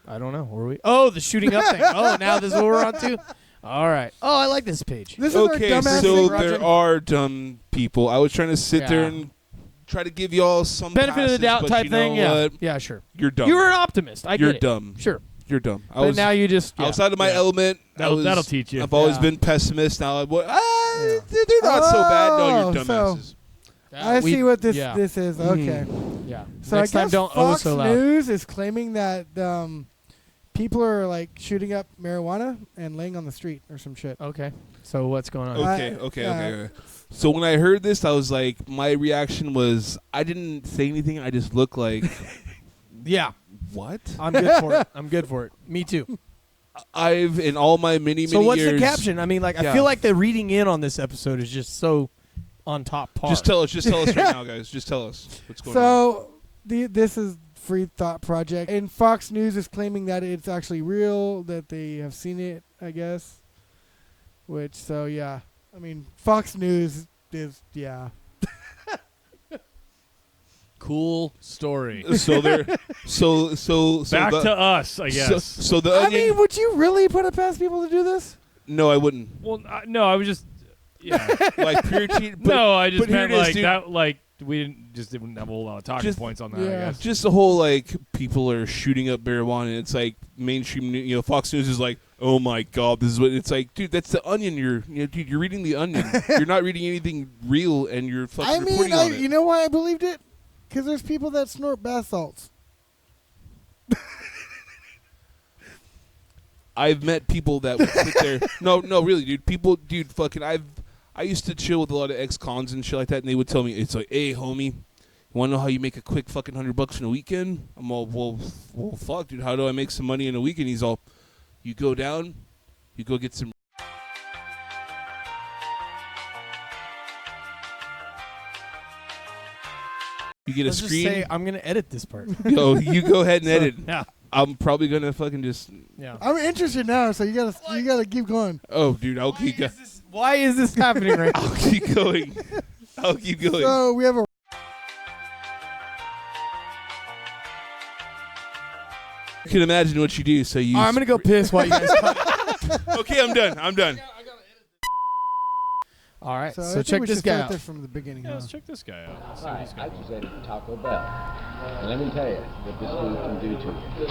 I don't know. Were we? Oh, the shooting up thing. Oh, now this is what we're on to? All right. Oh, I like this page. This Okay, is our dumbass so thing, there Roger. are dumb people. I was trying to sit there Yeah. and try to give y'all some Benefit of the passes, doubt but type you know thing. Yeah. what? Yeah, sure. You're dumb. You were an optimist. I You're get it. dumb. Sure. You're dumb. I But was now you just outside of my element. That'll teach you. I've always Yeah. been pessimist. Now they're not so bad. No, you're So- dumbasses. I see what this Yeah. this is. Mhm. Okay. Yeah. So Next I time, guess don't oh Fox so loud. News is claiming that people are like shooting up marijuana and laying on the street or some shit. Okay. So what's going on? Okay. So when I heard this, I was like, my reaction was, I didn't say anything. I just looked like, Yeah. what? I'm good for it. I'm good for it. Me too. I've in all my many So what's years. the caption? I mean, like, I Yeah. feel like the reading in on this episode is just so on top par. Just tell us right now, guys. Just tell us what's going on. So this is Free Thought Project, and Fox News is claiming that it's actually real, that they have seen it, I guess. Which, so yeah, I mean, Fox News is Cool story. So they're so Back the, to us, I guess. So the I onion. mean, would you really put it past people to do this? No, I wouldn't. Well, no, I was just. Yeah. Like pure teen. No, I just but here meant it is, like dude. that. Like we didn't have a whole lot of talking points on that. I guess. Just the whole like people are shooting up marijuana. It's like mainstream. Fox News is like, oh my god, this is what it's like, dude. That's the Onion. Dude, you're reading the Onion. You're not reading anything real, and you're fucking reporting on it. You know why I believed it? Because there's people that snort bath salts. I've met people that would sit there. No, really, dude. Fucking. I used to chill with a lot of ex-cons and shit like that, and they would tell me, it's like, hey, homie, you want to know how you make a quick fucking $100 in a weekend? I'm all, well, fuck, dude. How do I make some money in a weekend? He's all, you go down, you go get some. You get Let's a just screen. say I'm gonna edit this part. Yo, you go ahead and edit. Yeah. I'm probably gonna fucking just. Yeah. I'm interested now, so you gotta keep going. Oh, dude, I'll keep going. Why is this happening right now? I'll keep going. I'll keep going. So we have a. You can imagine what you do. So you. I'm gonna go piss while you guys talk. Okay, I'm done. All right. So, I So think check we this should guy start out. this from the beginning. Yeah, huh? let's check this guy out. Let's see Hi, what he's I got. just ate at Taco Bell. And let me tell you what this food can do to you.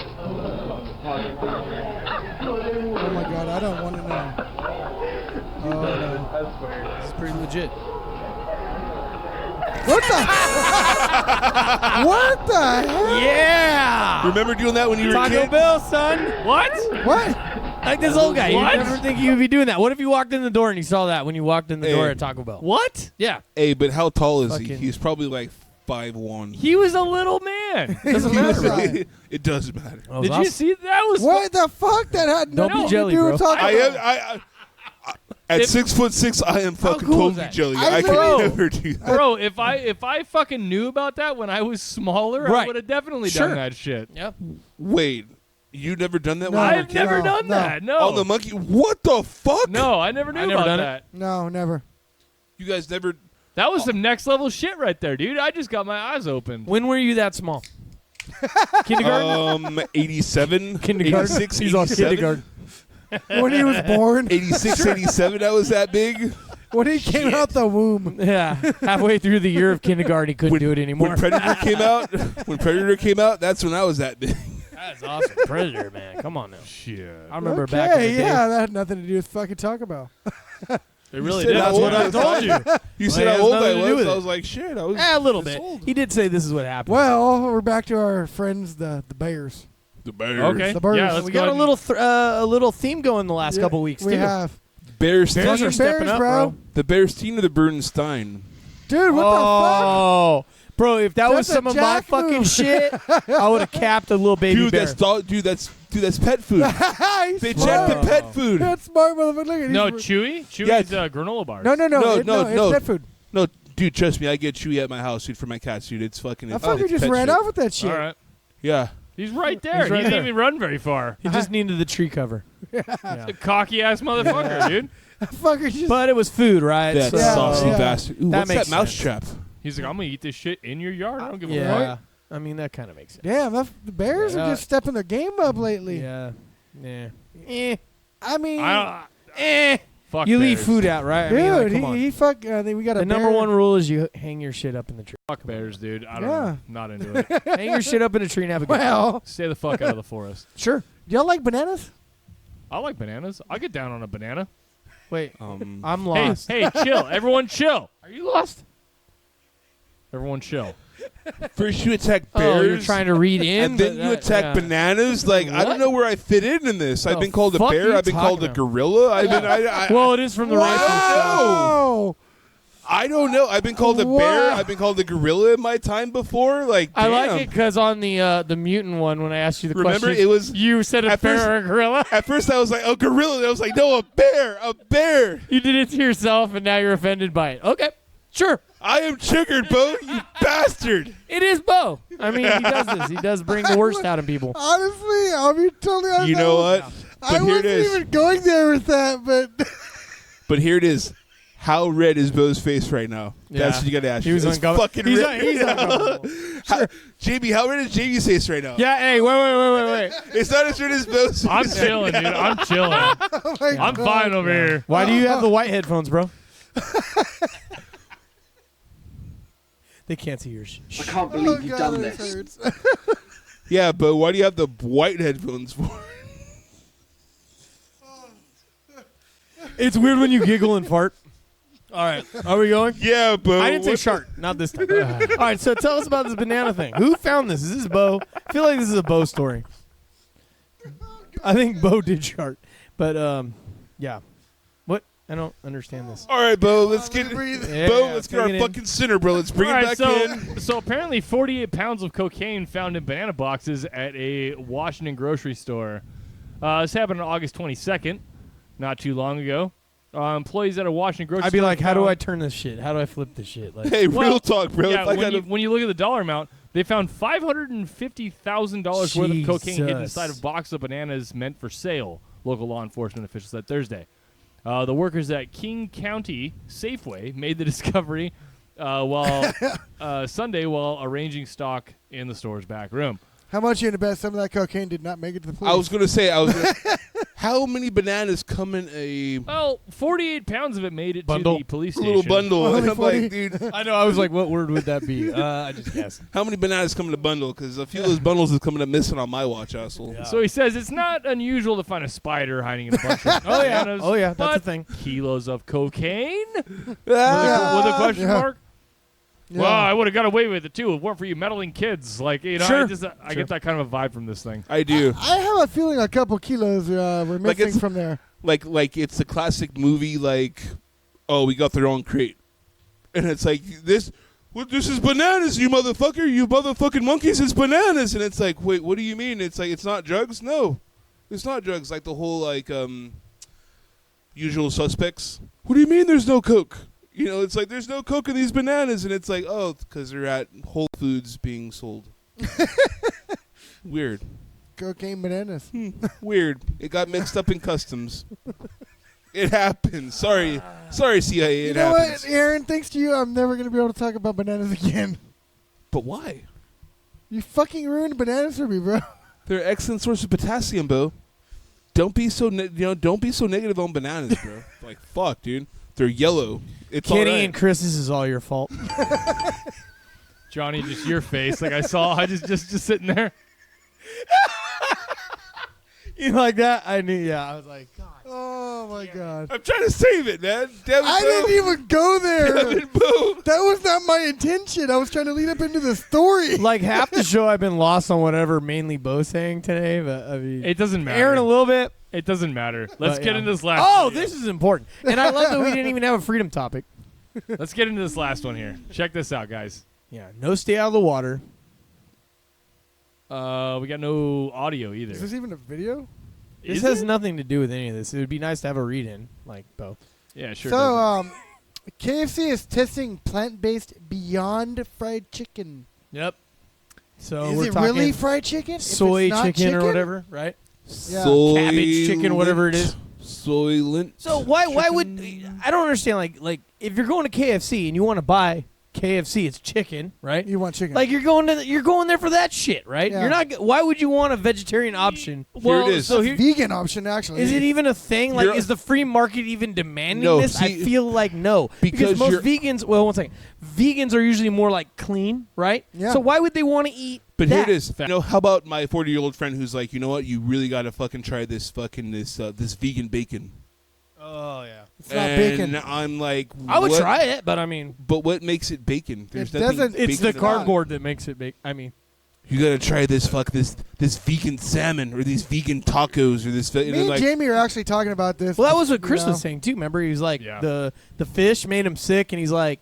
Oh my god, I don't want to know. Oh no. It's pretty legit. What the? What the hell? Yeah. Remember doing that when you were a Taco kid? Bell, son. What? What? Like this old guy. What? You never think you would be doing that. What if you walked in the door and you saw that when you walked in the door at Taco Bell? What? Yeah. Hey, but how tall is he? Fucking- He's probably like 5'1". He was a little man. Doesn't matter. It doesn't matter. Did you see that? Was What the fuck? That had Don't nothing be jelly, to do bro. with Taco I Bell. am. I at 6'6", I am fucking cool is totally that? jelly. I I could know. never do that. Bro, if I fucking knew about that when I was smaller, I Right. would have definitely Sure. done that shit. Yep. Wait, you never done that? No. when you were a I've kid? never No, done no. that. No. On the monkey? What the fuck? No, I never knew I never about done it. that. No, never. You guys never. That was some next level shit right there, dude. I just got my eyes opened. When were you that small? Kindergarten. 87, Kindergarten. 86, He's on 87, kindergarten. When he was born, 86, 87. I was that big. when he came out the womb. Yeah. Halfway through the year of kindergarten, he couldn't do it anymore. When Predator came out, that's when I was that big. That's awesome. Predator, man. Come on now. Shit. I remember Okay, back in the day. yeah, that had nothing to do with fucking Taco Bell. It really said did. how That's old what I I was. told you. You Well, said it how has old nothing I to do was. with I it. was like, shit. I was A little this bit. old. He did say this is what happened. Well, we're back to our friends, the Bears. The Bears. Okay. The Bears. Yeah, let's we go got a ahead and- little theme going the last Yeah, couple weeks we too. have. Bears. Bears team? are stepping Bears, up, bro. The Bears team or the Bernstein? Dude, what Oh, bro! If that was That's a some of my jack fucking move. shit, I would have capped a little baby Dude, bear. that's pet food. the fuck? He's They smart. checked the pet food. That's smart, motherfucker. Look at No, he's- Chewy? Chewy's Yeah. granola bars. No, No, it's pet food. No, dude, trust me. I get Chewy at my house, dude, for my cats, dude. It's fucking. I It's, fucking it's just pet ran shit. off with that shit. All right. Yeah. He's right there. He's right he didn't there. even run very far. He just needed the tree cover. A cocky ass motherfucker, dude. Fucker just. But it was food, right? That So- saucy yeah. bastard. Ooh, That what's makes that mouse sense. trap? He's like, I'm gonna eat this shit in your yard. I don't give a Yeah. fuck. I mean, that kind of makes sense. Damn, the Bears Yeah. are just stepping their game up lately. Yeah. Yeah. I mean, Fuck You leave Bears. food out, right? I dude, mean, like, come on. he fuck. We got The a number bear. one rule is you hang your shit up in the tree. Fuck Bears, dude. I don't Yeah. know. Not into it. Hang your shit up in a tree and have a good time. Well, Stay the fuck out of the forest. Sure. do y'all like bananas? I like bananas. I'll get down on a banana. Wait, Um, I'm Hey, lost. hey, chill. Everyone chill. Are you lost? Everyone chill. First you attack bears. Oh, you're trying to read in, and then but you attack yeah. bananas. Like I don't know where I fit in this. I've been called a fuck bear. you I've been called a talking about? gorilla. I've been. Well, it is from the rifle stuff. Oh, I don't know. I've been called a bear. Wow. I've been called a gorilla in my time before. Like I damn. like it because on the mutant one, when I asked you the Remember, question, it was you said a at bear first- or a gorilla. At first I was like a gorilla. And I was like, no, a bear, a bear. You did it to yourself, and now you're offended by it. Okay, sure. I am triggered, Bo. You bastard. It is Bo. I mean, he does this. He does bring the worst out of people. honestly, I'll be totally honest. You know what? I But here it wasn't is. even going there with that, but But here it is. How red is Bo's face right now? Yeah. That's what you got to ask. He was It's uncomfortable. fucking He's red. he's uncomfortable. JB, how red is JB's face right now? Yeah. Hey, wait. It's not as red as Bo's. I'm face chilling, right dude. now. I'm chilling. oh my I'm God. fine over here. Why do you have the white headphones, bro? They can't see yours. I can't Oh believe you've God, done this this. hurts. Yeah, Bo, why do you have the white headphones for? It's weird when you giggle and fart. All right, are we going? Yeah, Bo. I didn't say shark, not this time. All right, so tell us about this banana thing. Who found this? Is this Bo? I feel like this is a Bo story. I think Bo did shark, but yeah. What? I don't understand this. All right, Bo, let's get Yeah, Bo. Let's get our bring it in. fucking center, bro. Let's bring All it right, back in. so apparently 48 pounds of cocaine found in banana boxes at a Washington grocery store. This happened on August 22nd, not too long ago. Employees at a Washington grocery store. I'd be like, how do found- I turn this shit? How do I flip this shit? Like, Hey, Well, real talk, bro. Yeah, If I when, gotta- when you look at the dollar amount, they found $550,000 worth of cocaine hidden Jesus. inside a box of bananas meant for sale, local law enforcement officials said Thursday. The workers at King County Safeway made the discovery while Sunday while arranging stock in the store's back room. How much you gonna bet some of that cocaine did not make it to the police? I was gonna say, how many bananas come in a Well, 48 pounds of it made it Bundle? to the police station. little bundle? Only And I'm 40. like, dude, I know. I was like, what word would that be? I just guessed. how many bananas come in a bundle? Because a few of those bundles is coming up missing on my watch, asshole. Yeah. So he says it's not unusual to find a spider hiding in a bunch of Oh yeah. bananas. Oh yeah. That's but a thing. kilos of cocaine? Yeah. With a question Yeah. mark? Yeah. Well, I would have got away with it too if it weren't for you meddling kids. Like, you know, Sure. I get that kind of a vibe from this thing. I do. I have a feeling a couple kilos were Like missing it's- from there. Like it's the classic movie. Like, oh, we got the wrong crate, and it's like this. Well, this is bananas, you motherfucker! You motherfucking monkeys! It's bananas, and it's like, wait, what do you mean? It's like it's not drugs. No, it's not drugs. Like the whole Usual Suspects. What do you mean? There's no coke? You know, it's like there's no coke in these bananas, and it's like, oh, because they're at Whole Foods being sold. Weird. Cocaine bananas. Weird. It got mixed up in customs. It happens. Sorry, CIA. You It know happens. what, Aaron? Thanks to you, I'm never gonna be able to talk about bananas again. But why? You fucking ruined bananas for me, bro. They're an excellent source of potassium, Bo. Don't be so don't be so negative on bananas, bro. Like fuck, dude. They're yellow. It's Kenny all right. and Chris, this is all your fault. Johnny, just your face. Like I saw, I just sitting there. You like that? I knew. Yeah, I was like, God. Oh my God. I'm trying to save it, man. Damn it, I Bo. didn't even go there. Damn it, Bo. That was not my intention. I was trying to lead up into the story. Like half the show, I've been lost on whatever mainly Bo's saying today. But I mean, It doesn't matter. Aaron a little bit. It doesn't matter. Let's But, get yeah. into this last. Oh, video. this is important, and I love that we didn't even have a freedom topic. Let's get into this last one here. Check this out, guys. Yeah, no stay out of the water. We got no audio either. Is this even a video? This Is has it? nothing to do with any of this. It would be nice to have a read-in, like Bo. Yeah, sure. So, does. KFC is testing plant-based Beyond Fried Chicken. Yep. So Is we're it talking really fried chicken? If soy it's not chicken or whatever, right? Yeah. Cabbage chicken, whatever it is. Soylent. So why would I don't understand like if you're going to KFC and you want to buy KFC, it's chicken, right? You want chicken? Like you're going there for that shit, right? Yeah. You're not. Why would you want a vegetarian option? Here it is. So It's a vegan option, actually. is it even a thing? Like, You're- is the free market even demanding No, this? I see, feel like no, because most you're- vegans. Well, one second. Vegans are usually more like clean, right? Yeah. So why would they want to eat? But that? here it is. You know, how about my 40-year-old friend who's like, you know what? You really got to fucking try this vegan bacon. Oh yeah. It's not and bacon. I'm like, I would what- try it, but I mean, But what makes it bacon? There's It nothing. doesn't- it's the bacon about it. cardboard that makes it bacon. I mean, You gotta try this this vegan salmon or these vegan tacos or this. Me and Jamie are actually talking about this. well, that was what Chris you know. was saying too. Remember, he was like, Yeah. the fish made him sick, and he's like,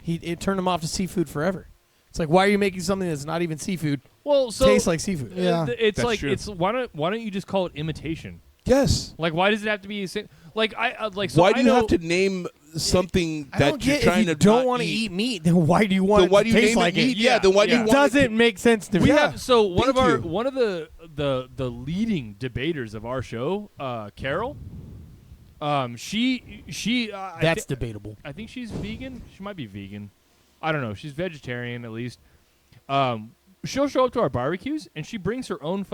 it turned him off to seafood forever. It's like, why are you making something that's not even seafood Well, so taste like seafood? Yeah. it's That's like true. it's why don't you just call it imitation? Yes. Like, why does it have to be like I like? So Why I do you know, have to name something I don't that you're get trying if you to don't not want to eat? eat meat. Then why do you want Then why it do to you taste name it like meat? it? Yeah. Then why do you Yeah. want it Doesn't make sense to me. We Yeah. have so one Thank of our you. one of the leading debaters of our show, Carol. She That's debatable. I think she's vegan. She might be vegan. I don't know. She's vegetarian at least. She'll show up to our barbecues and she brings her own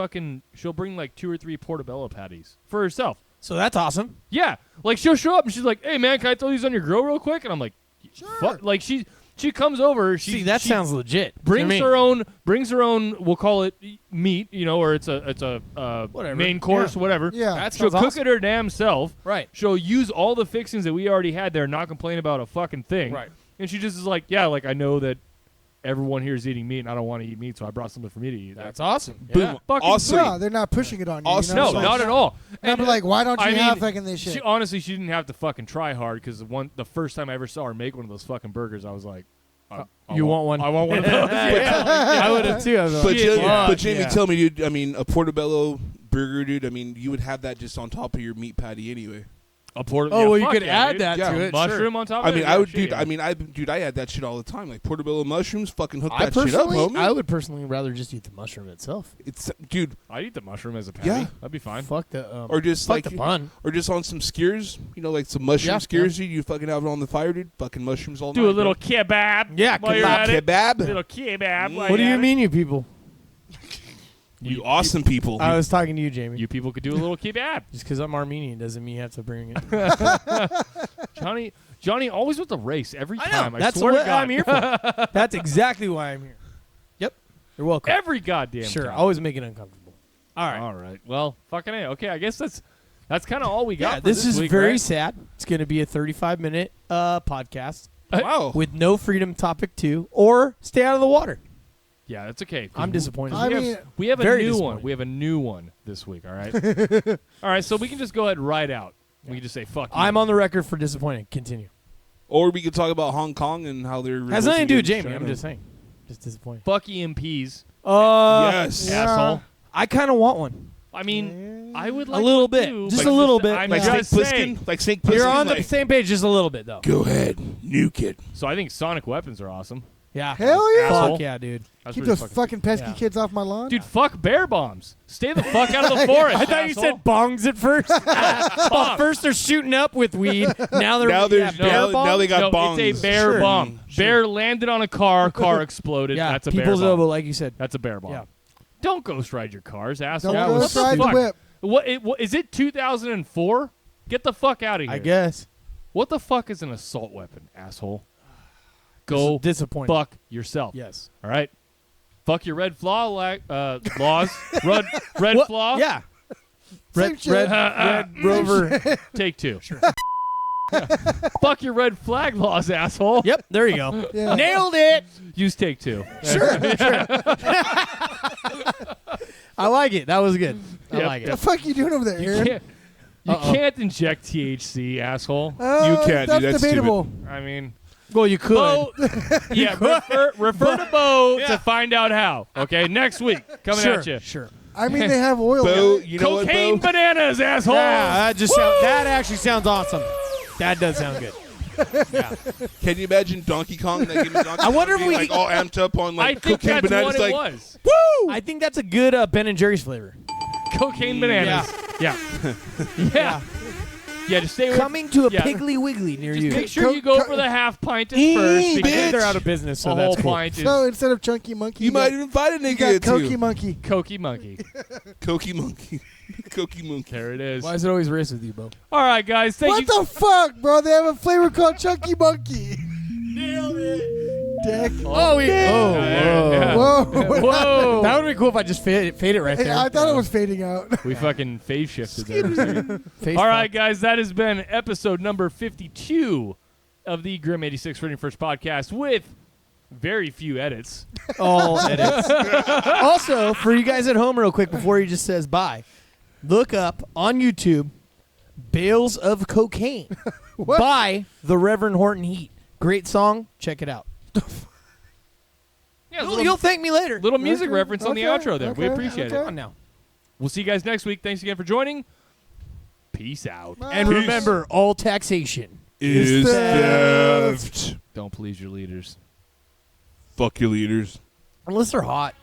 she'll bring like 2 or 3 portobello patties for herself. So that's awesome. Yeah. Like she'll show up and she's like, "Hey man, can I throw these on your grill real quick?" And I'm like, "Sure." Like she comes over, See, that sounds legit. brings to me. brings her own, we'll call it meat, or it's a Whatever. main course, Yeah. whatever. Yeah. That She'll sounds cook awesome. it her damn self. Right. She'll use all the fixings that we already had there, not complain about a fucking thing. Right. And she just is like, yeah, like I know that everyone here is eating meat and I don't want to eat meat, so I brought something for me to eat. That's awesome. Boom. Yeah. Fucking Awesome. No, they're not pushing it on you. Awesome. You know No, what I'm not saying? at all. And I'm like, why don't you I have mean, fucking this shit? She honestly, she didn't have to fucking try hard because the first time I ever saw her make one of those fucking burgers, I was like, I You want one? I want one of those. I would have too. I was But, like, Jamie, fuck, but Jamie, yeah. tell me, dude. I mean, a portobello burger, dude. I mean, you would have that just on top of your meat patty anyway. A port- Oh, yeah, well, you fuck could yeah, add dude. that Yeah. to it. Mushroom on top of I it? mean, Yeah, I would, shit, dude. yeah. I mean, I add that shit all the time. Like portobello mushrooms, fucking hook I that shit up, personally, homie. I would personally rather just eat the mushroom itself. It's, dude, I'd eat the mushroom as a patty. Yeah. That'd be fine. Fuck the or just fuck like the bun. or just on some skewers, like some mushroom Yeah, skewers, dude. You fucking have it on the fire, dude. Fucking mushrooms all night. Do a little bro. kebab. Yeah, while you're at it. kebab. Little kebab. while What do you're you at mean, you people? You awesome people. I was talking to you, Jamie. it. You people could do a little kebab. Just because I'm Armenian doesn't mean you have to bring it. Johnny always with the race every I time. know. I That's swear to what God. I'm here for. That's exactly why I'm here. Yep. You're welcome. Every goddamn Sure. time. Always make it uncomfortable. All right. All right. Well, fucking A. Okay, I guess that's kind of all we got. Yeah, for this is week, very right? sad. It's going to be a 35-minute podcast Wow. with no freedom topic 2 or stay out of the water. Yeah, that's okay. 'cause I'm disappointed. I we mean, have, we have a very new one. disappointed. We have a new one this week. All right. All right. So we can just go ahead and ride out. We can just say fuck. You. I'm on the record for disappointed. Continue. Or we could talk about Hong Kong and how they're Has nothing to do with against Jamie. I'm China. just saying. Just disappointed. fuck EMPs, Yes. Yeah. asshole. I kind of want one. I mean, I would like little one bit. too, Just but a little bit. I'm Like Yeah. Snake just saying. Plissken? Like Snake Plissken? You're on the like, same page just a little bit, though. Go ahead. Nuke it. So I think sonic weapons are awesome. Yeah. Hell yeah. Asshole. Fuck yeah, dude. That's Keep pretty those fucking pesky yeah. kids off my lawn. Dude, fuck bear bombs. Stay the fuck out of the forest. I thought you asshole. said bongs at first. Well, first they're shooting up with weed. Now they're Now there's bear now, bongs? now they got no, bongs. it's a bear Sure. bomb. Sure. Bear landed on a car exploded. Yeah, That's a bear people's bomb. elbow, like you said. That's a bear bomb. Yeah. Don't ghost ride your cars, asshole. Don't Yeah, go it was ride the fuck? whip. What is it 2004? Get the fuck out of here. I guess. What the fuck is an assault weapon, asshole? Go Disappointing. fuck yourself. Yes. All right? Fuck your red flaw laws. red What? flaw. Yeah. Same Red, shit. red Rover. Take 2. Sure. Fuck your red flag laws, asshole. Yep, there you go. Yeah. Nailed it. Use take 2. I like it. That was good. I Yep, like The it. fuck you doing over there, You Aaron? can't, you can't inject THC, asshole. You can't, dude. That's That's debatable. I mean, Well, you could. Bo, yeah, refer to Bo to find out how. Okay, next week coming sure, at you. sure. I mean, they have oil. Bo, you know what, Cocaine Bo? bananas, asshole. Yeah, that actually sounds awesome. That does sound good. Can you imagine Donkey Kong? Like, I wonder if being, we like could- all amped up on I like think cocaine that's bananas. what it Like, was. woo! I think that's a good Ben and Jerry's flavor. Cocaine bananas. Yeah. Yeah. Yeah, just stay away. Coming to a Yeah. Piggly Wiggly near Just you. make sure you go for the half pint at first. I Because think they're out of business, so a that's whole cool. pint is So instead of Chunky Monkey, You might got, even find a you nigga got or Cokey two. Monkey. Cokey Monkey. Cokey monkey. Cokey monkey. There it is. Why is it always race with you, Bo? All right, guys. Thank What you. the fuck, bro? They have a flavor called Chunky Monkey. Nailed it. Dick. Oh, Yeah. Whoa. Whoa. That would be cool if I just fade it right Hey, there. I thought it was fading out. We fucking phase shifted there. Face All right, fuck. guys, that has been episode number 52 of the Grim 86 Reading First podcast with very few edits. All edits. Also, for you guys at home, real quick, before he just says bye, look up on YouTube Bales of Cocaine by the Reverend Horton Heat. Great song. Check it out. Yeah, You'll thank me later. Little music reference on the Okay, outro there. We okay, appreciate okay. it. Come on now. We'll see you guys next week. Thanks again for joining. Peace out. And remember, all taxation Is theft. Don't please your leaders. Fuck your leaders. unless they're hot.